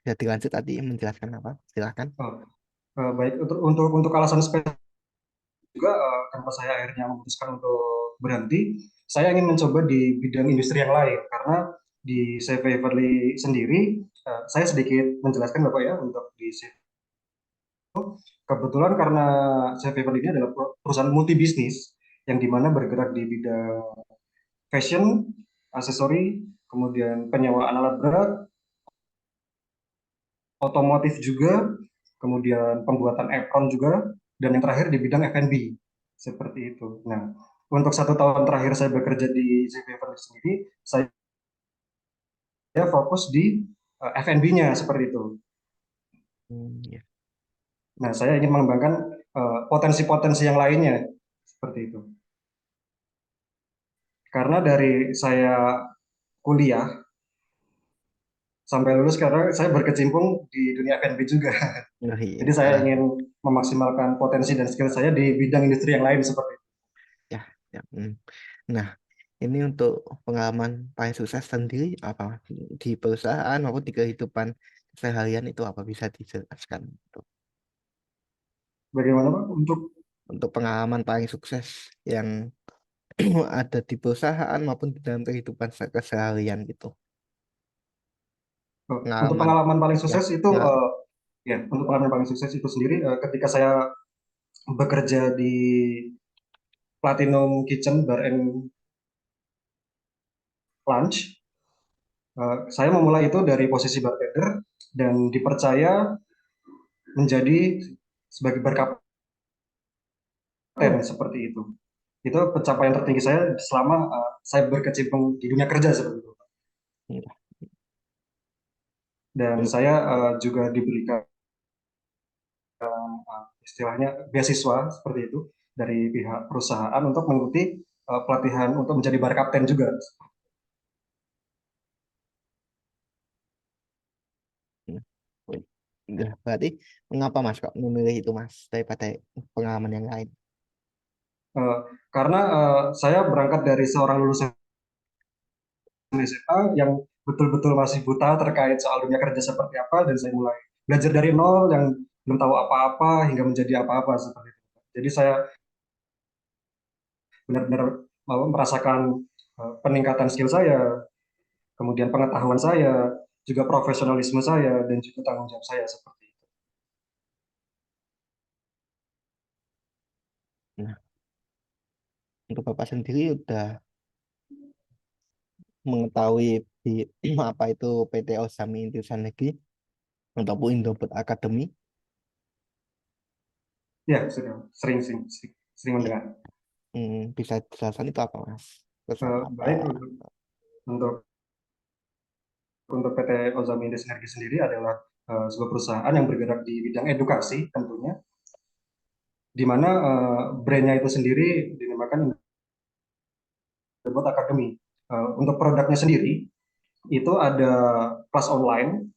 bisa dilanjut tadi menjelaskan apa? Silakan. Oh, baik untuk alasan spesifik juga kenapa saya akhirnya memutuskan untuk berhenti. Saya ingin mencoba di bidang industri yang lain karena di CV Everly sendiri saya sedikit menjelaskan Bapak ya untuk di CV. Kebetulan karena CV Everly ini adalah perusahaan multi bisnis yang dimana bergerak di bidang fashion, aksesori, kemudian penyewaan alat berat, otomotif juga, kemudian pembuatan apron juga, dan yang terakhir di bidang F&B seperti itu. Nah, untuk 1 tahun terakhir saya bekerja di CV Furniture sendiri, saya fokus di F&B-nya seperti itu. Ya. Nah, saya ingin mengembangkan potensi-potensi yang lainnya seperti itu. Karena dari saya kuliah sampai lulus karena saya berkecimpung di dunia F&B juga. Oh, iya. Jadi saya ingin memaksimalkan potensi dan skill saya di bidang industri yang lain seperti itu. Ya, ya. Nah, ini untuk pengalaman paling sukses sendiri apa Mas? Di perusahaan maupun di kehidupan seharian itu apa bisa dijelaskan? Bagaimana Pak untuk Untuk pengalaman paling sukses yang ada di perusahaan maupun di dalam kehidupan keseharian gitu. untuk Pengalaman pengalaman paling ya, sukses itu ya. ya untuk pengalaman paling sukses itu sendiri ketika saya bekerja di Platinum Kitchen Bar and Lunch, saya memulai itu dari posisi bartender dan dipercaya menjadi sebagai barkapten seperti itu. Itu pencapaian tertinggi saya selama saya berkecimpung di dunia kerja seperti itu. Ya. Dan saya juga diberikan istilahnya beasiswa seperti itu dari pihak perusahaan untuk mengikuti pelatihan untuk menjadi barkapten juga. Nah, berarti mengapa Mas kok memilih itu Mas daripada pengalaman yang lain? Uh, karena saya berangkat dari seorang lulusan SMA yang betul-betul masih buta terkait soal dunia kerja seperti apa dan saya mulai belajar dari nol yang belum tahu apa-apa hingga menjadi apa-apa seperti itu. Jadi saya benar-benar mau merasakan peningkatan skill saya, kemudian pengetahuan saya, juga profesionalisme saya dan juga tanggung jawab saya seperti itu. Nah, untuk Bapak sendiri udah mengetahui di apa itu PT Osami Intisan Negeri ataupun Indobot Academy. Ya, sudah sering Iya. mendengar. Bisa jelaskan itu apa Mas? Perusahaan apa? Baik untuk untuk PT Ozami Sinergi sendiri adalah sebuah perusahaan yang bergerak di bidang edukasi tentunya, di mana brandnya itu sendiri dinamakan Indobot Academy. Untuk produknya sendiri itu ada kelas online,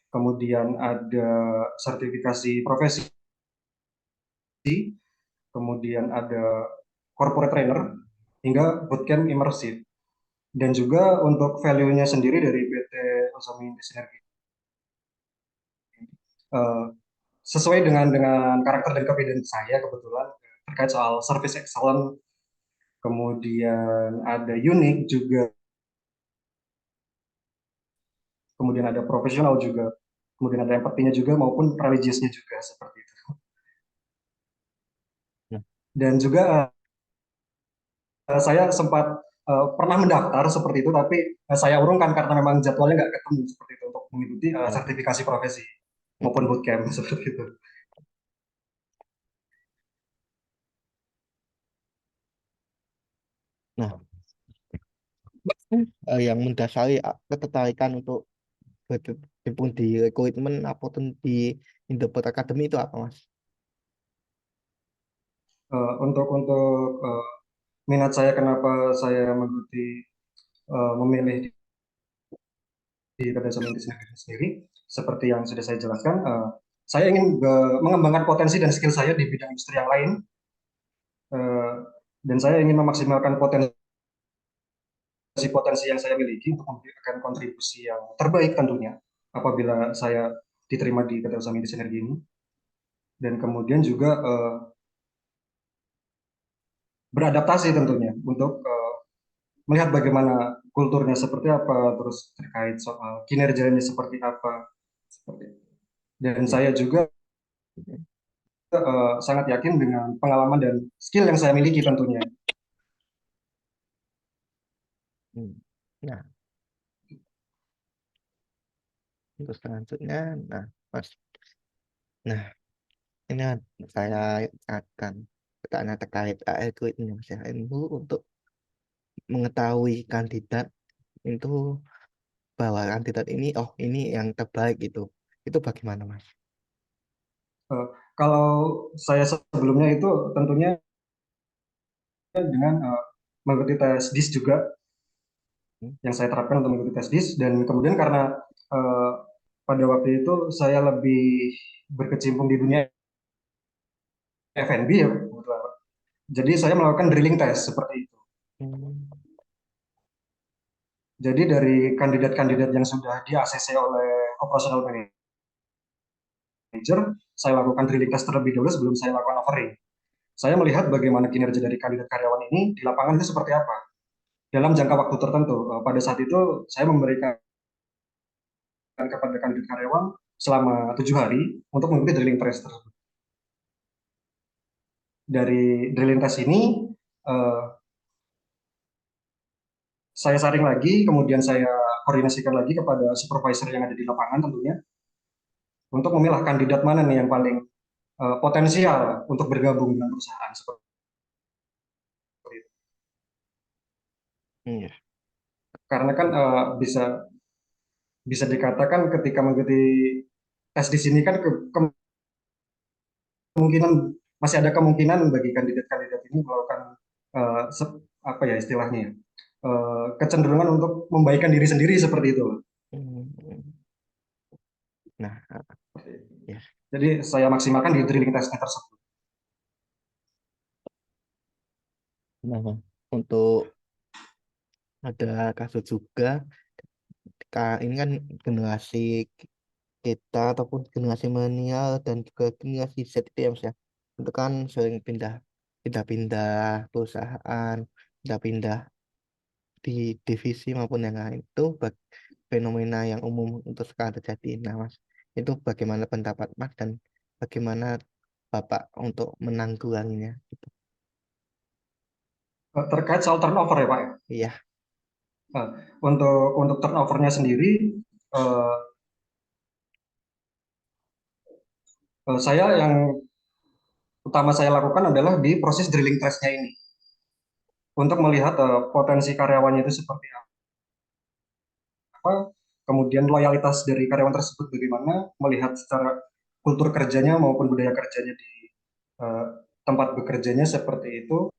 kemudian ada sertifikasi profesi, kemudian ada corporate trainer, hingga bootcamp imersif. Dan juga untuk value-nya sendiri dari PT Ozami Sinergi sesuai dengan karakter dan kepribadian saya kebetulan terkait soal service excellent, kemudian ada unik juga, kemudian ada profesional juga, kemudian ada empatinya juga maupun religiusnya juga seperti itu. Nah, Dan juga saya sempat pernah mendaftar seperti itu, tapi saya urungkan karena memang jadwalnya nggak ketemu seperti itu untuk mengikuti sertifikasi profesi maupun bootcamp seperti itu. nah, yang mendasari ketertarikan untuk berkecimpung di rekrutmen apapun di Indopet Academy itu apa, Mas? Untuk minat saya kenapa saya mengikuti memilih di Kedai Inggris sendiri, seperti yang sudah saya jelaskan, saya ingin mengembangkan potensi dan skill saya di bidang industri yang lain, dan saya ingin memaksimalkan potensi yang saya miliki untuk memberikan kontribusi yang terbaik tentunya apabila saya diterima di Kedai Inggris Energi ini, dan kemudian juga beradaptasi tentunya untuk melihat bagaimana kulturnya seperti apa, terus terkait soal kinerjanya seperti apa, seperti itu. Dan Ya. saya juga sangat yakin dengan pengalaman dan skill yang saya miliki tentunya. Hmm. Nah, untuk selanjutnya, nah, Mas, nah, ini saya akan bertanya terkait rekrutmen, Mas, ya. Itu untuk mengetahui kandidat itu bahwa kandidat ini, oh ini yang terbaik itu bagaimana, Mas? Uh, Kalau saya sebelumnya itu tentunya dengan mengikuti tes DIS juga, Hmm. yang saya terapkan untuk mengikuti tes DIS, dan kemudian karena uh, pada waktu itu saya lebih berkecimpung di dunia F&B ya, jadi saya melakukan drilling test seperti itu. Hmm. Jadi dari kandidat-kandidat yang sudah di ACC oleh operational manager, saya lakukan drilling test terlebih dahulu sebelum saya lakukan offering. Saya melihat bagaimana kinerja dari kandidat karyawan ini di lapangan itu seperti apa dalam jangka waktu tertentu. Pada saat itu saya memberikan kepada kandidat karyawan selama 7 hari untuk mengikuti drilling test tersebut. Dari drilling test ini eh, saya saring lagi, kemudian saya koordinasikan lagi kepada supervisor yang ada di lapangan tentunya untuk memilah kandidat mana nih yang paling potensial untuk bergabung dengan perusahaan seperti itu. Iya. Karena kan bisa bisa dikatakan ketika mengikuti tes di sini kan kemungkinan masih ada kemungkinan bagi kandidat-kandidat ini melakukan uh, apa ya istilahnya ya, kecenderungan untuk membaikkan diri sendiri seperti itu. Hmm. Nah, ya. Jadi saya maksimalkan di drilling testnya tersebut. Nah, untuk ada kasus juga, ini kan generasi kita ataupun generasi milenial dan juga generasi Z itu ya, Mas, ya. Itu kan sering pindah-pindah perusahaan, pindah-pindah di divisi maupun yang lain. Itu fenomena yang umum untuk sekarang terjadi. Nah, Mas, itu bagaimana pendapat Mas dan bagaimana Bapak untuk menanggulanginya? Gitu. Terkait soal turnover ya Pak. Iya. Uh, untuk turnovernya sendiri, uh, saya yang utama saya lakukan adalah di proses drilling testnya ini untuk melihat potensi karyawannya itu seperti apa, kemudian loyalitas dari karyawan tersebut bagaimana, melihat secara kultur kerjanya maupun budaya kerjanya di eh, tempat bekerjanya seperti itu.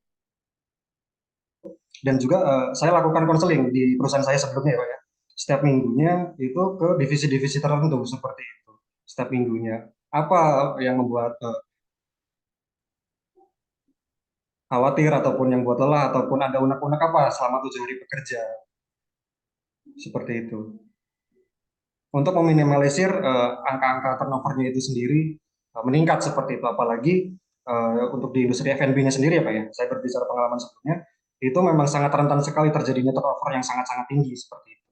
Dan juga saya lakukan konseling di perusahaan saya sebelumnya ya Pak ya. Setiap minggunya itu ke divisi-divisi tertentu seperti itu. Setiap minggunya. Apa yang membuat khawatir ataupun yang buat lelah ataupun ada unek-unek apa selama 7 hari bekerja. Seperti itu. Untuk meminimalisir angka-angka turnovernya itu sendiri meningkat seperti itu. Apalagi untuk di industri F&B-nya sendiri ya Pak ya. Saya berbicara pengalaman sebelumnya. Itu memang sangat rentan sekali terjadinya turnover yang sangat-sangat tinggi seperti itu.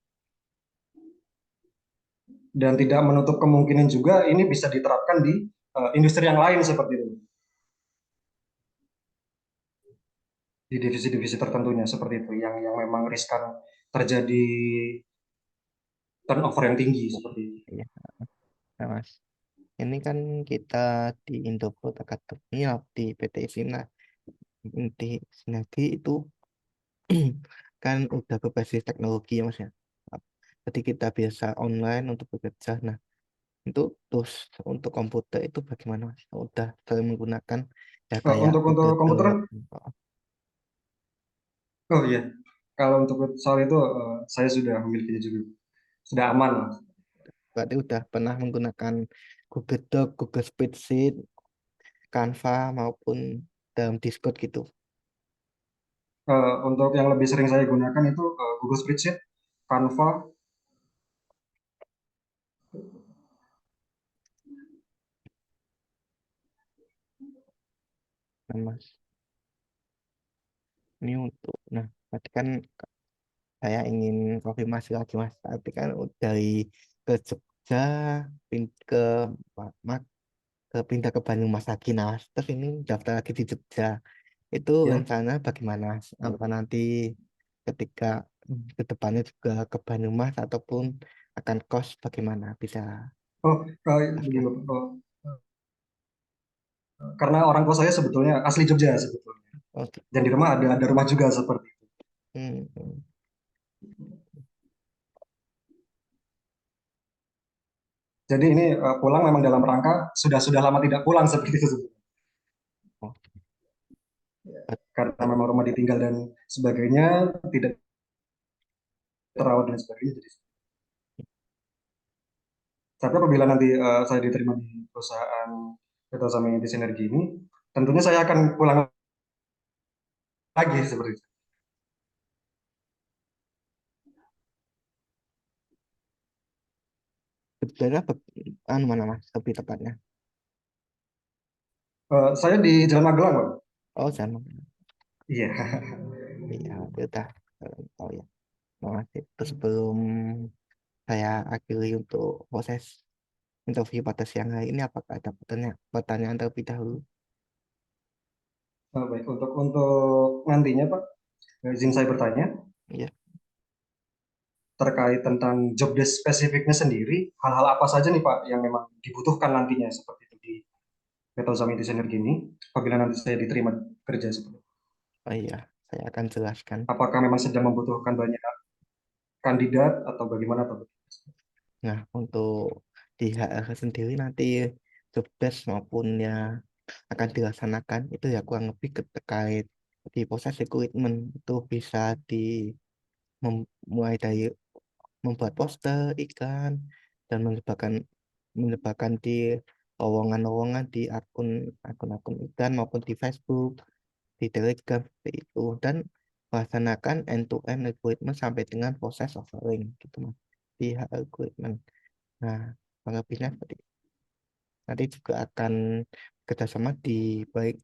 Dan tidak menutup kemungkinan juga ini bisa diterapkan di industri yang lain seperti itu, di divisi-divisi tertentunya seperti itu, yang memang riskan terjadi turnover yang tinggi seperti itu. Iya, nah, Mas. Ini kan kita di Indofood Academy di PT Sina. Inti Sinergi itu kan udah berbasis teknologi ya Mas ya. Jadi kita biasa online untuk bekerja. Nah, itu terus untuk komputer itu bagaimana Mas? Udah sering menggunakan ya kayak Untuk Google komputer, Doc. oh iya, kalau untuk soal itu saya sudah memilikinya juga, sudah aman lah. Berarti udah pernah menggunakan Google Doc, Google Spreadsheet, Canva maupun dalam Discord gitu. Untuk yang lebih sering saya gunakan itu Google Spreadsheet, Canva. Nah, Mas, ini untuk, nah, berarti kan saya ingin konfirmasi lagi Mas. Tapi kan dari ke Jogja, ke Ma- pindah ke Bandung Mas lagi. Nah, terus ini daftar lagi di Jogja. Itu Ya. rencana bagaimana? Apa nanti ketika ke depannya juga ke Bandung Mas ataupun akan kos bagaimana? Bisa Oh, begini jelaskan? Bapak. Karena orang tua saya sebetulnya asli Jogja sebetulnya. Oh, Dan di rumah ada rumah juga seperti itu. hmm. Jadi ini pulang memang dalam rangka sudah lama tidak pulang seperti itu sebetulnya. Oh, Karena memang rumah ditinggal dan sebagainya, tidak terawat dan sebagainya. Jadi, tapi apabila nanti saya diterima di perusahaan Petra Sami di Sinergi ini, tentunya saya akan pulang lagi seperti itu. sebenarnya anu mana Mas lebih tepatnya? Saya di Jalan Magelang, Pak. Oh, sama. Iya. Iya, dia udah. Oh ya, makasih. Terus sebelum saya akhiri untuk proses interview pada siang hari ini, apakah ada pertanyaan terlebih dahulu? Baik, untuk nantinya Pak, izin saya bertanya Iya. terkait tentang job desk spesifiknya sendiri, hal-hal apa saja nih Pak yang memang dibutuhkan nantinya seperti itu di Petra Sami di Sinergi ini, apabila nanti saya diterima kerja seperti itu. Oh iya, saya akan jelaskan. Apakah memang sedang membutuhkan banyak kandidat atau bagaimana Pak? Nah, untuk di HR sendiri nanti job desk maupun ya akan dilaksanakan itu ya kurang lebih terkait di proses recruitment itu bisa mulai dari membuat poster, iklan, dan menyebarkan di lowongan-lowongan di akun-akun iklan maupun di Facebook, di Telegram seperti itu, dan melaksanakan end-to-end recruitment sampai dengan proses offering gitu Mas di recruitment. Nah, kurang lebihnya seperti itu. Nanti juga akan kerjasama di baik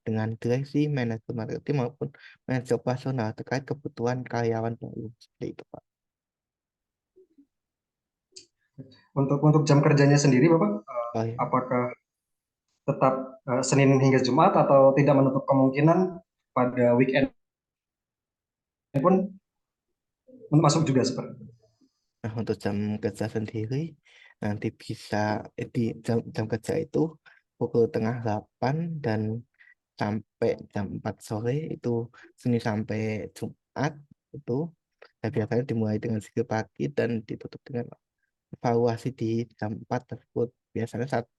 dengan direksi, manajer marketing maupun manajer operasional terkait kebutuhan karyawan baru seperti itu Pak. Untuk jam kerjanya sendiri Bapak, Oh ya. apakah tetap Senin hingga Jumat atau tidak menutup kemungkinan pada weekend pun masuk juga seperti itu? Nah, untuk jam kerja sendiri nanti bisa di jam kerja itu pukul tengah 8 dan sampai jam 4 sore itu Senin sampai Jumat itu, Dan biasanya dimulai dengan zikir pagi dan ditutup dengan evaluasi di jam 4 tersebut. Biasanya saat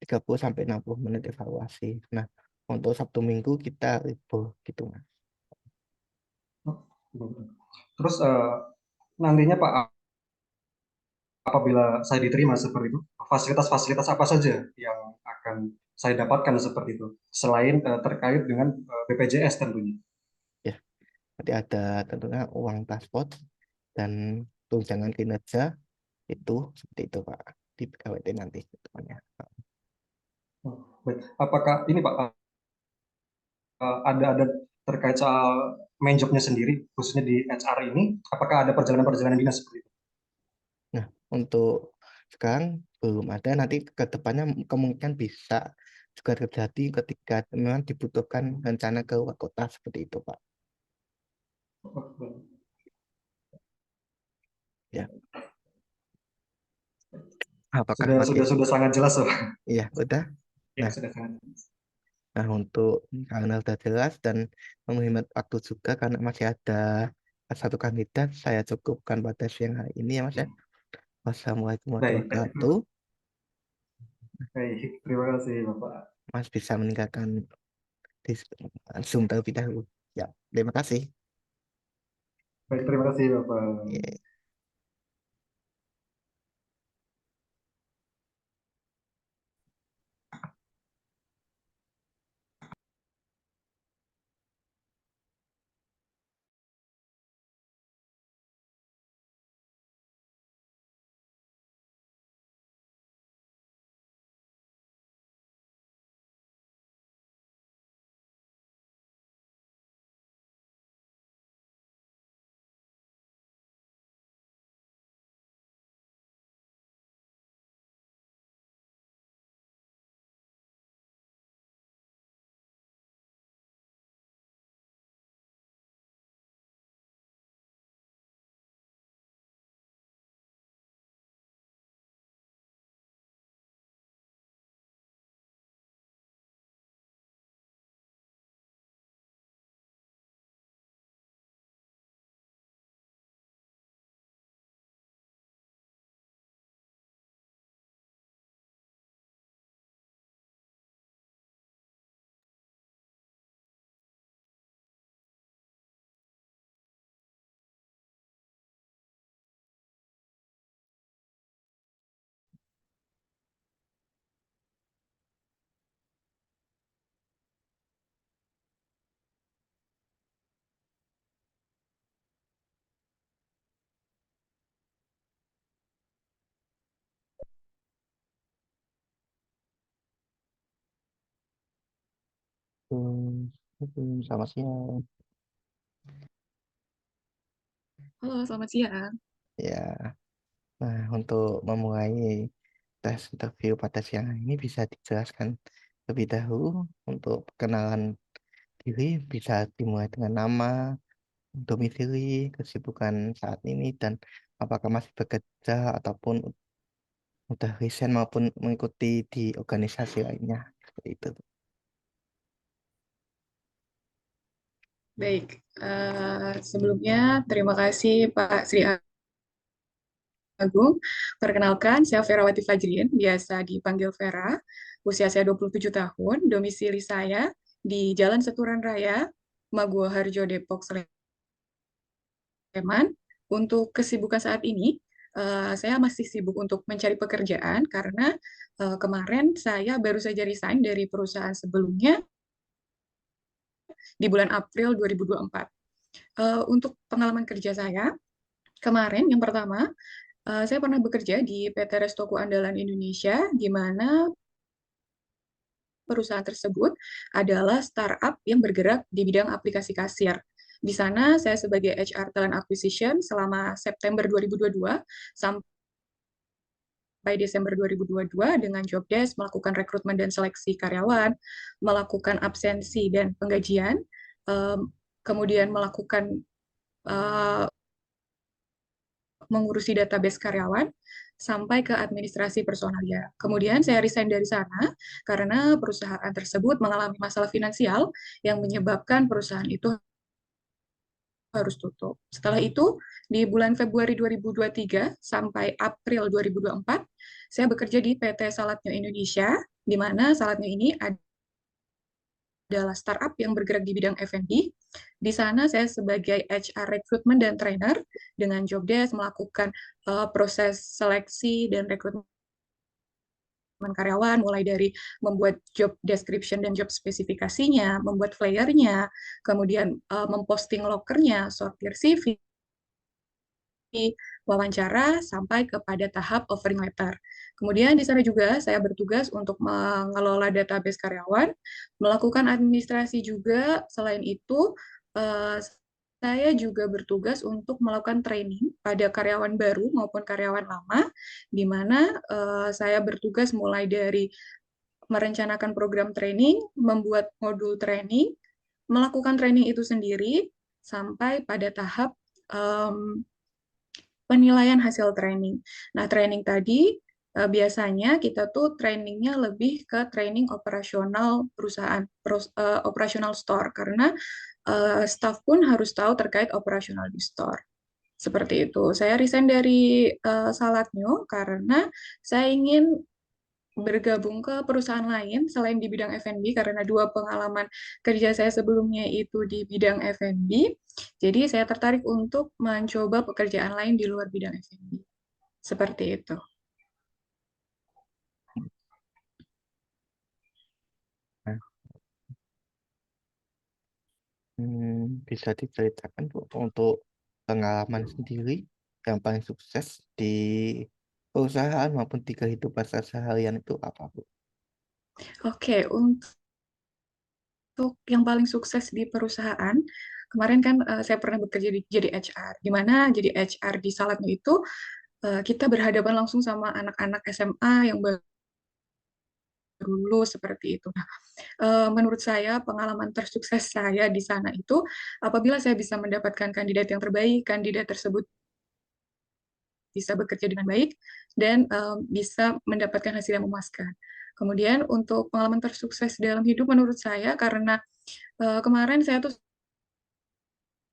30 sampai 60 menit evaluasi. Nah, untuk Sabtu Minggu kita libur gitu, Mas. Terus nantinya Pak, apabila saya diterima seperti itu, fasilitas-fasilitas apa saja yang akan saya dapatkan seperti itu, selain terkait dengan BPJS tentunya. Ya, nanti ada tentunya uang transport dan tunjangan kinerja itu seperti itu, Pak, di PKWT nanti ke depannya. Oh, baik. Apakah ini Pak, ada terkait soal main job-nya sendiri, khususnya di HR ini, apakah ada perjalanan-perjalanan dinas seperti itu? Nah, untuk sekarang belum ada, nanti ke depannya kemungkinan bisa juga terjadi ketika memang dibutuhkan rencana ke luar kota seperti itu, Pak. Oh, baik. Ya, apakah Sudah masih? sudah sudah sangat jelas, Pak. Iya, udah. Ya, Nah, sudah sangat jelas. untuk karena udah jelas dan menghemat waktu juga karena masih ada satu kandidat, saya cukupkan pada siang hari ini ya, Mas ya. Wassalamualaikum warahmatullahi Baik, baik. wabarakatuh. Baik, terima kasih Bapak. Mas bisa meninggalkan di Zoom terlebih dahulu. Ya, terima kasih. Baik, terima kasih Bapak. Ya. Selamat siang. Halo, selamat siang. Ya, nah untuk memulai tes interview pada siang hari ini bisa dijelaskan lebih dahulu untuk perkenalan diri bisa dimulai dengan nama, domisili, kesibukan saat ini, dan apakah masih bekerja ataupun udah resign maupun mengikuti di organisasi lainnya seperti itu. Baik, sebelumnya terima kasih Pak Sri Agung. Perkenalkan, saya Ferawati Fajrin, biasa dipanggil Vera. Usia saya 27 tahun, domisili saya di Jalan Seturan Raya, Maguwo Harjo, Depok, Sleman. Untuk kesibukan saat ini, saya masih sibuk untuk mencari pekerjaan karena kemarin saya baru saja resign dari perusahaan sebelumnya di bulan April 2024. Untuk pengalaman kerja saya, kemarin yang pertama, saya pernah bekerja di PT Restoku Andalan Indonesia, di mana perusahaan tersebut adalah startup yang bergerak di bidang aplikasi kasir. Di sana saya sebagai HR Talent Acquisition selama September 2022 sampai Desember 2022 dengan job desk melakukan rekrutmen dan seleksi karyawan, melakukan absensi dan penggajian, kemudian melakukan mengurusi database karyawan sampai ke administrasi personalia. Kemudian saya resign dari sana karena perusahaan tersebut mengalami masalah finansial yang menyebabkan perusahaan itu harus tutup. Setelah itu, di bulan Februari 2023 sampai April 2024, saya bekerja di PT Salatnyo Indonesia, di mana Salatnyo ini adalah startup yang bergerak di bidang F&B. Di sana saya sebagai HR recruitment dan trainer dengan job desk melakukan proses seleksi dan rekrutmen karyawan, mulai dari membuat job description dan job spesifikasinya, membuat flyernya, kemudian memposting lokernya, sortir CV, wawancara, sampai kepada tahap offering letter. Kemudian di sana juga saya bertugas untuk mengelola database karyawan, melakukan administrasi juga. Selain itu, saya juga bertugas untuk melakukan training pada karyawan baru maupun karyawan lama, di mana saya bertugas mulai dari merencanakan program training, membuat modul training, melakukan training itu sendiri, sampai pada tahap penilaian hasil training. Nah, training tadi biasanya kita tuh trainingnya lebih ke training operasional perusahaan, operasional store, karena staff pun harus tahu terkait operasional di store. Seperti itu. Saya resign dari Salatnyo karena saya ingin bergabung ke perusahaan lain selain di bidang F&B, karena dua pengalaman kerja saya sebelumnya itu di bidang F&B. Jadi saya tertarik untuk mencoba pekerjaan lain di luar bidang F&B. Seperti itu. Nah, bisa diceritakan Bu, untuk pengalaman sendiri yang paling sukses di perusahaan maupun di kehidupan sehari-harian itu apa Bu? Oke, untuk yang paling sukses di perusahaan, kemarin kan saya pernah bekerja jadi HR, di mana jadi HR di Salatno itu kita berhadapan langsung sama anak-anak SMA yang baru lulus seperti itu. Nah, menurut saya pengalaman tersukses saya di sana itu apabila saya bisa mendapatkan kandidat yang terbaik, kandidat tersebut bisa bekerja dengan baik dan bisa mendapatkan hasil yang memuaskan. Kemudian untuk pengalaman tersukses dalam hidup menurut saya, karena kemarin saya tuh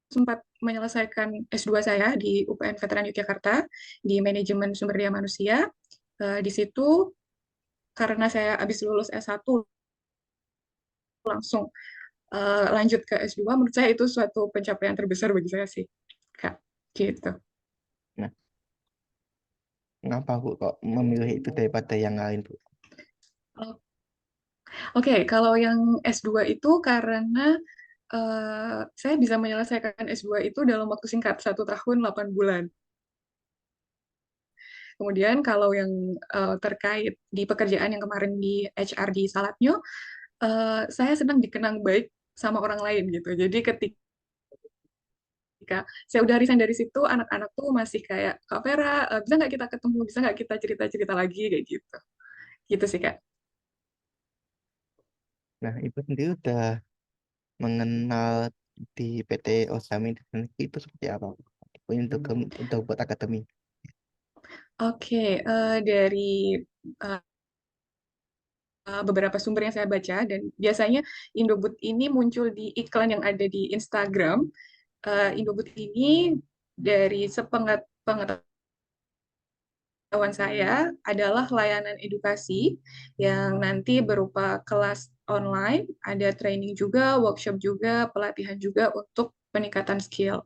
sempat menyelesaikan S2 saya di UPN Veteran Yogyakarta di manajemen sumber daya manusia. Di situ karena saya habis lulus S1 langsung lanjut ke S2, menurut saya itu suatu pencapaian terbesar bagi saya sih, Kak. Gitu. Nah, kenapa Bu kok memilih itu daripada yang lain Bu? Oke, kalau yang S2 itu karena saya bisa menyelesaikan S2 itu dalam waktu singkat, 1 tahun 8 bulan. Kemudian kalau yang terkait di pekerjaan yang kemarin di HR di Salatnyo, saya senang dikenang baik sama orang lain gitu. Jadi ketika saya udah resign dari situ, anak-anak tuh masih kayak, Kak Vera, bisa nggak kita ketemu, bisa nggak kita cerita-cerita lagi, kayak gitu. Gitu sih, Kak. Nah, Ibu sendiri udah mengenal di PT Osami itu seperti apa Bu? Untuk buat akademi. Oke, dari uh, beberapa sumber yang saya baca, dan biasanya Indoboot ini muncul di iklan yang ada di Instagram. Indoboot ini dari sepengetahuan saya adalah layanan edukasi yang nanti berupa kelas online, ada training juga, workshop juga, pelatihan juga untuk peningkatan skill.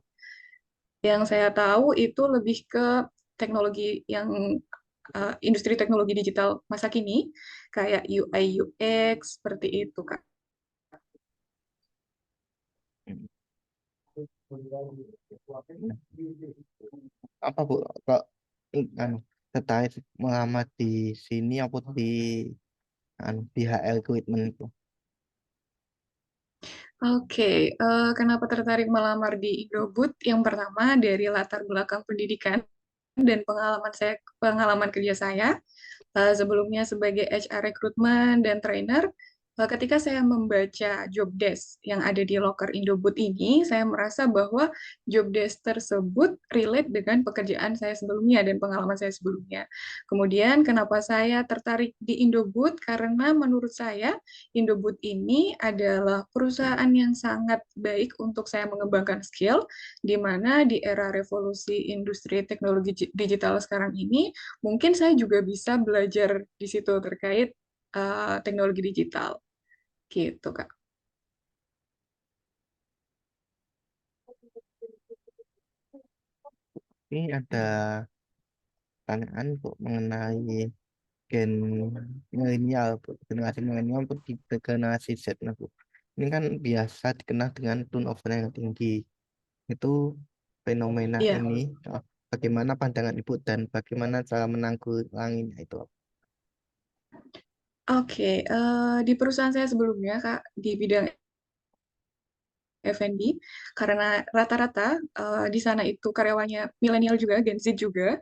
Yang saya tahu itu lebih ke teknologi yang industri teknologi digital masa kini, kayak UI UX seperti itu, Kak. Hmm. Nah, apa Bu kok anu, tertarik melamar di sini apa di HR Recruitment itu? Oke, kenapa tertarik melamar di Indoboot? Yang pertama dari latar belakang pendidikan dan pengalaman kerja saya sebelumnya sebagai HR recruitment dan trainer. ketika saya membaca job desk yang ada di Loker Indoboot ini, saya merasa bahwa job desk tersebut relate dengan pekerjaan saya sebelumnya dan pengalaman saya sebelumnya. Kemudian kenapa saya tertarik di Indoboot? Karena menurut saya Indoboot ini adalah perusahaan yang sangat baik untuk saya mengembangkan skill, di mana di era revolusi industri teknologi digital sekarang ini, mungkin saya juga bisa belajar di situ terkait teknologi digital. Gitu, Kak. Ini ada pertanyaan Bu mengenai gen milenial, Bu. Generasi milenial untuk di generasi Z, nah, Bu. Ini kan biasa dikenal dengan turnover yang tinggi. Itu fenomena Iya, ini, bagaimana pandangan Ibu dan bagaimana cara menanggulanginya itu? oke. Di perusahaan saya sebelumnya, Kak, di bidang F&B, karena rata-rata di sana itu karyawannya milenial juga, Gen Z juga,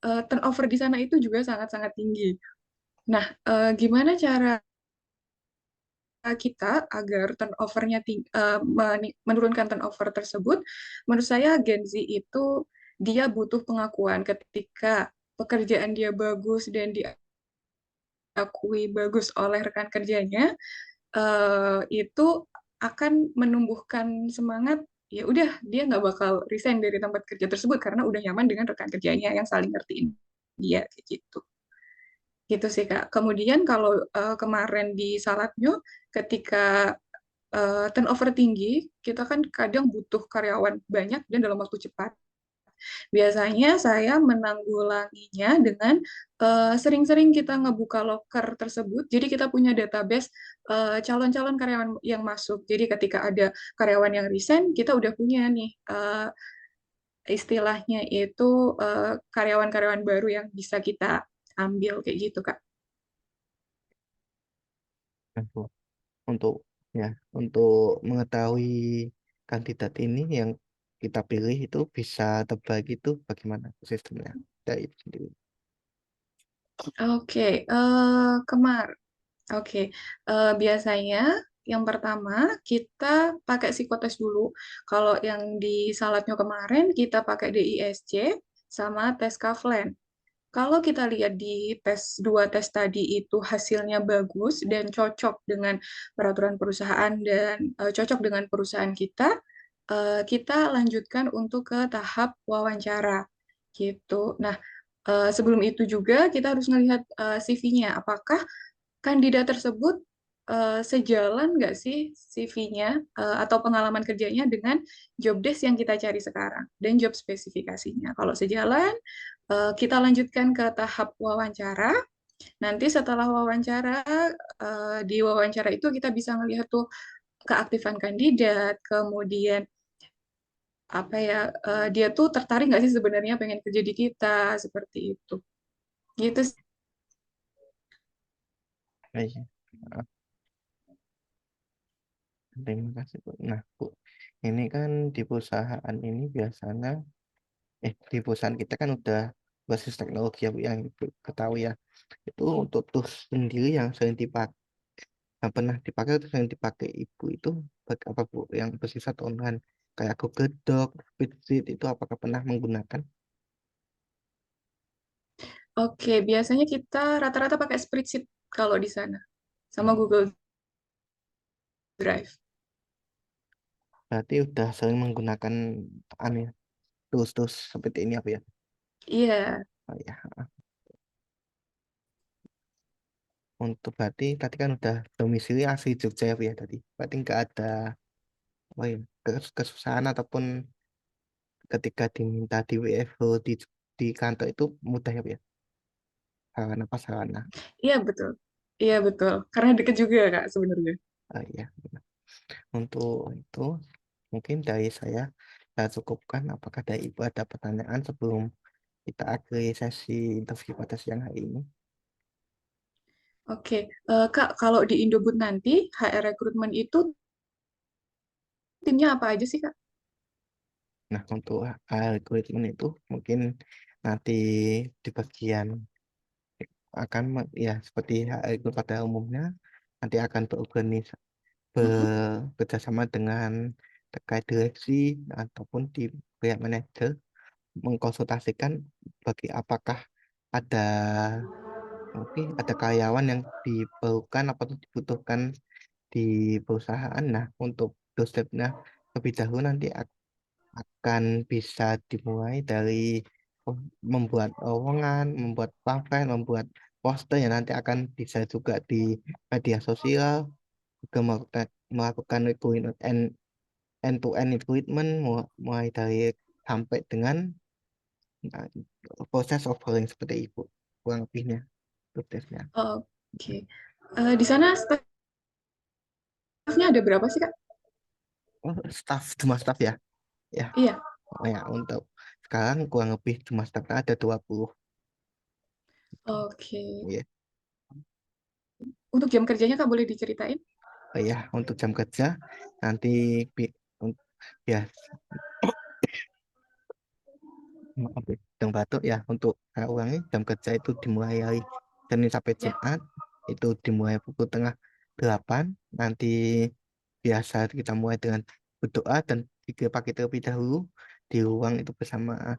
turnover di sana itu juga sangat-sangat tinggi. Nah, gimana cara kita agar turnovernya menurunkan turnover tersebut? Menurut saya Gen Z itu dia butuh pengakuan ketika pekerjaan dia bagus dan diakui bagus oleh rekan kerjanya, itu akan menumbuhkan semangat. Ya udah, dia nggak bakal resign dari tempat kerja tersebut karena udah nyaman dengan rekan kerjanya yang saling ngertiin dia kayak gitu. Gitu sih, Kak. Kemudian kalau kemarin di Salatnyo, ketika turnover tinggi, kita kan kadang butuh karyawan banyak dan dalam waktu cepat. Biasanya saya menanggulanginya dengan sering-sering kita ngebuka loker tersebut. Jadi kita punya database calon-calon karyawan yang masuk. Jadi ketika ada karyawan yang resign, kita udah punya nih istilahnya itu karyawan-karyawan baru yang bisa kita ambil kayak gitu, Kak. Nah, Bu. Untuk ya, untuk mengetahui kandidat ini yang kita pilih itu bisa terbagi itu bagaimana sistemnya dari itu sendiri. Oke, Oke, biasanya yang pertama kita pakai psikotes dulu. Kalau yang di Salatnya kemarin kita pakai DISC sama tes Kavlen. Kalau kita lihat di dua tes tadi itu hasilnya bagus dan cocok dengan peraturan perusahaan dan cocok dengan perusahaan kita, kita lanjutkan untuk ke tahap wawancara gitu. Nah, sebelum itu juga kita harus melihat CV-nya, apakah kandidat tersebut sejalan nggak sih CV-nya atau pengalaman kerjanya dengan job desk yang kita cari sekarang dan job spesifikasinya. Kalau sejalan, kita lanjutkan ke tahap wawancara. Nanti setelah wawancara, di wawancara itu kita bisa melihat tuh keaktifan kandidat, kemudian apa ya, dia tuh tertarik nggak sih sebenarnya pengen kerja di kita, seperti itu. Gitu sih. Baik. Ah, terima kasih, Bu. Nah, Bu, ini kan di perusahaan ini biasanya, di perusahaan kita kan udah basis teknologi ya, Bu, yang Ibu ketahui ya. Itu untuk tools sendiri yang sering dipakai, yang pernah dipakai atau sering dipakai Ibu itu apa, Bu, yang bersifat online kayak Google Doc, Spreadsheet itu apakah pernah menggunakan? Oke, biasanya kita rata-rata pakai spreadsheet kalau di sana, sama Google Drive. Berarti udah sering menggunakan aneh tools-tools seperti ini apa ya? Iya, Oh, ya. Untuk berarti tadi kan udah domisili asli Jogja ya, Bu, ya tadi. Berarti nggak ada kesusahan ataupun ketika diminta di WFH di kantor itu mudah ya, Bu, ya. Sarana prasarana. iya betul. Iya betul, karena deket juga Kak sebenarnya. Oh, iya. Untuk itu mungkin dari saya cukupkan. Apakah dari Ibu ada pertanyaan sebelum kita akhiri sesi interview pada siang hari ini? Oke, Kak, kalau di Indoboot nanti HR rekrutmen itu timnya apa aja sih Kak? Nah, untuk algoritma itu mungkin nanti di bagian akan ya seperti itu pada umumnya nanti akan Mm-mm. bekerjasama dengan terkait direksi ataupun di pihak manajer mengkonsultasikan bagi apakah ada ada karyawan yang diperlukan atau dibutuhkan di perusahaan. Nah, untuk stepnya lebih dahulu nanti akan bisa dimulai dari membuat lowongan, membuat pamflet, membuat poster yang nanti akan bisa juga di media sosial, juga melakukan recruitment end-to-end recruitment mulai dari sampai dengan uh, proses offering seperti itu kurang lebihnya prosesnya. Oke. Di sana staffnya ada berapa sih, Kak? Oh, cuma staff ya. Ya, Iya. oh ya, untuk sekarang kurang lebih cuma staffnya ada 20. Oke. Ya. Untuk jam kerjanya, Kak, boleh diceritain? Oh ya, untuk jam kerja nanti ya, maaf ya, sedang batuk ya. Untuk saya ulangi, jam kerja itu dimulai dari Senin sampai Ya. Jumat, itu dimulai pukul tengah 8. Nanti biasa kita mulai dengan berdoa dan jika pagi terlebih dahulu di ruang itu bersama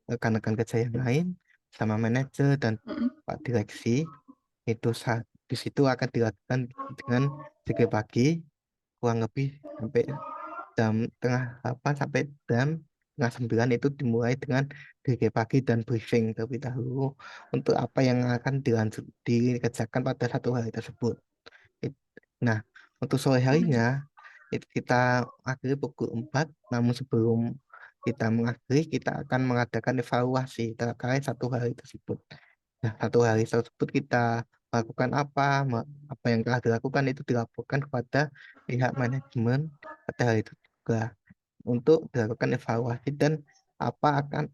rekan-rekan kerja yang lain, sama manajer dan Mm-mm. Pak Direksi. Itu di situ akan dilakukan dengan jika pagi kurang lebih sampai jam tengah 8 sampai jam tengah 9 itu dimulai dengan DG pagi dan briefing terlebih dahulu untuk apa yang akan dikerjakan pada satu hari tersebut. It- Nah, untuk sore Oh, gitu. harinya itu kita akhiri pukul 4, namun sebelum kita mengakhiri kita akan mengadakan evaluasi terkait satu hari tersebut. Nah, satu hari tersebut kita melakukan apa yang telah dilakukan itu dilaporkan kepada pihak manajemen pada hari itu juga untuk dilakukan evaluasi dan apa akan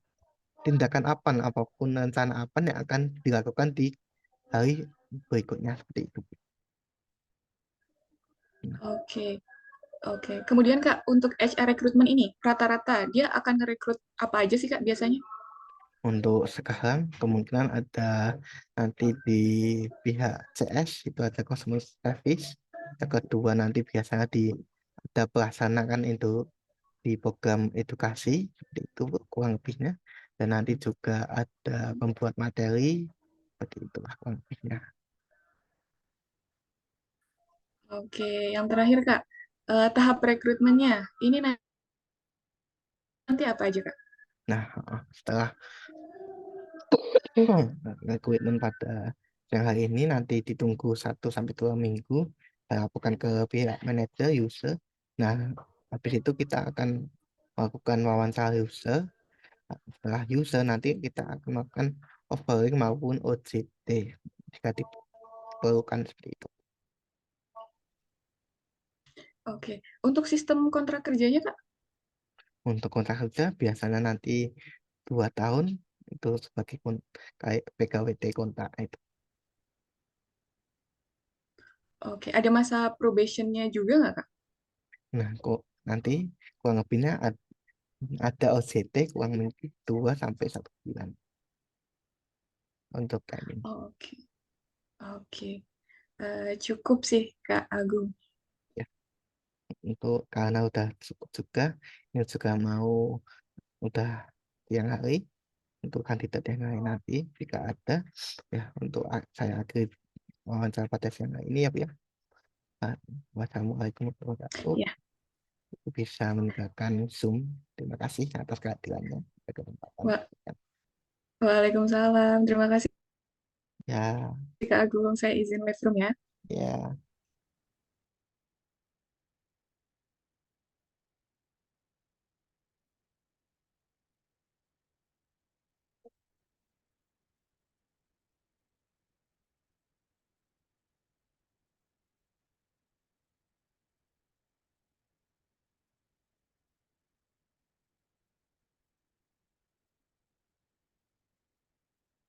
tindakan apa apapun rencana apa yang akan dilakukan di hari berikutnya seperti itu. Oke. Oke. Kemudian, Kak, untuk HR recruitment ini, rata-rata dia akan ngerekrut apa aja sih, Kak, biasanya? Untuk sekarang kemungkinan ada nanti di pihak CS itu ada customer service. Yang kedua nanti biasanya ada pelaksanaan itu di program edukasi seperti itu kurang lebihnya. Dan nanti juga ada pembuat materi seperti itulah kurang lebihnya. Oke. Yang terakhir, Kak, tahap rekrutmennya. Ini nanti apa aja, Kak? Nah, setelah recruitment pada yang hari ini nanti ditunggu 1 sampai 2 minggu saya laporkan ke pihak manajer user. Nah, habis itu kita akan melakukan wawancara user. Setelah user nanti kita akan melakukan offering maupun OJT jika diperlukan seperti itu. Oke. Untuk sistem kontrak kerjanya, Kak? Untuk kontrak kerja biasanya nanti 2 tahun itu sebagai kayak PKWT kontrak itu. Oke. Ada masa probationnya juga nggak, Kak? Nah, kok nanti kurang lebihnya ada OJT kurang lebih 2 sampai 1 bulan untuk timing. Oke. Oke. Cukup sih, Kak Agung. Ya, untuk karena udah cukup juga, ini juga mau udah siang hari untuk kandidat yang lain nanti jika ada ya untuk saya akhiri wawancara pada siang hari ini ya Bu ya. Ah, Wassalamualaikum warahmatullahi wabarakatuh. Ya. Bisa meninggalkan Zoom. Terima kasih atas kehadirannya pada kesempatan. Wa- Waalaikumsalam. Terima kasih, Ya, Kak Agung. Saya izin live room ya. ya.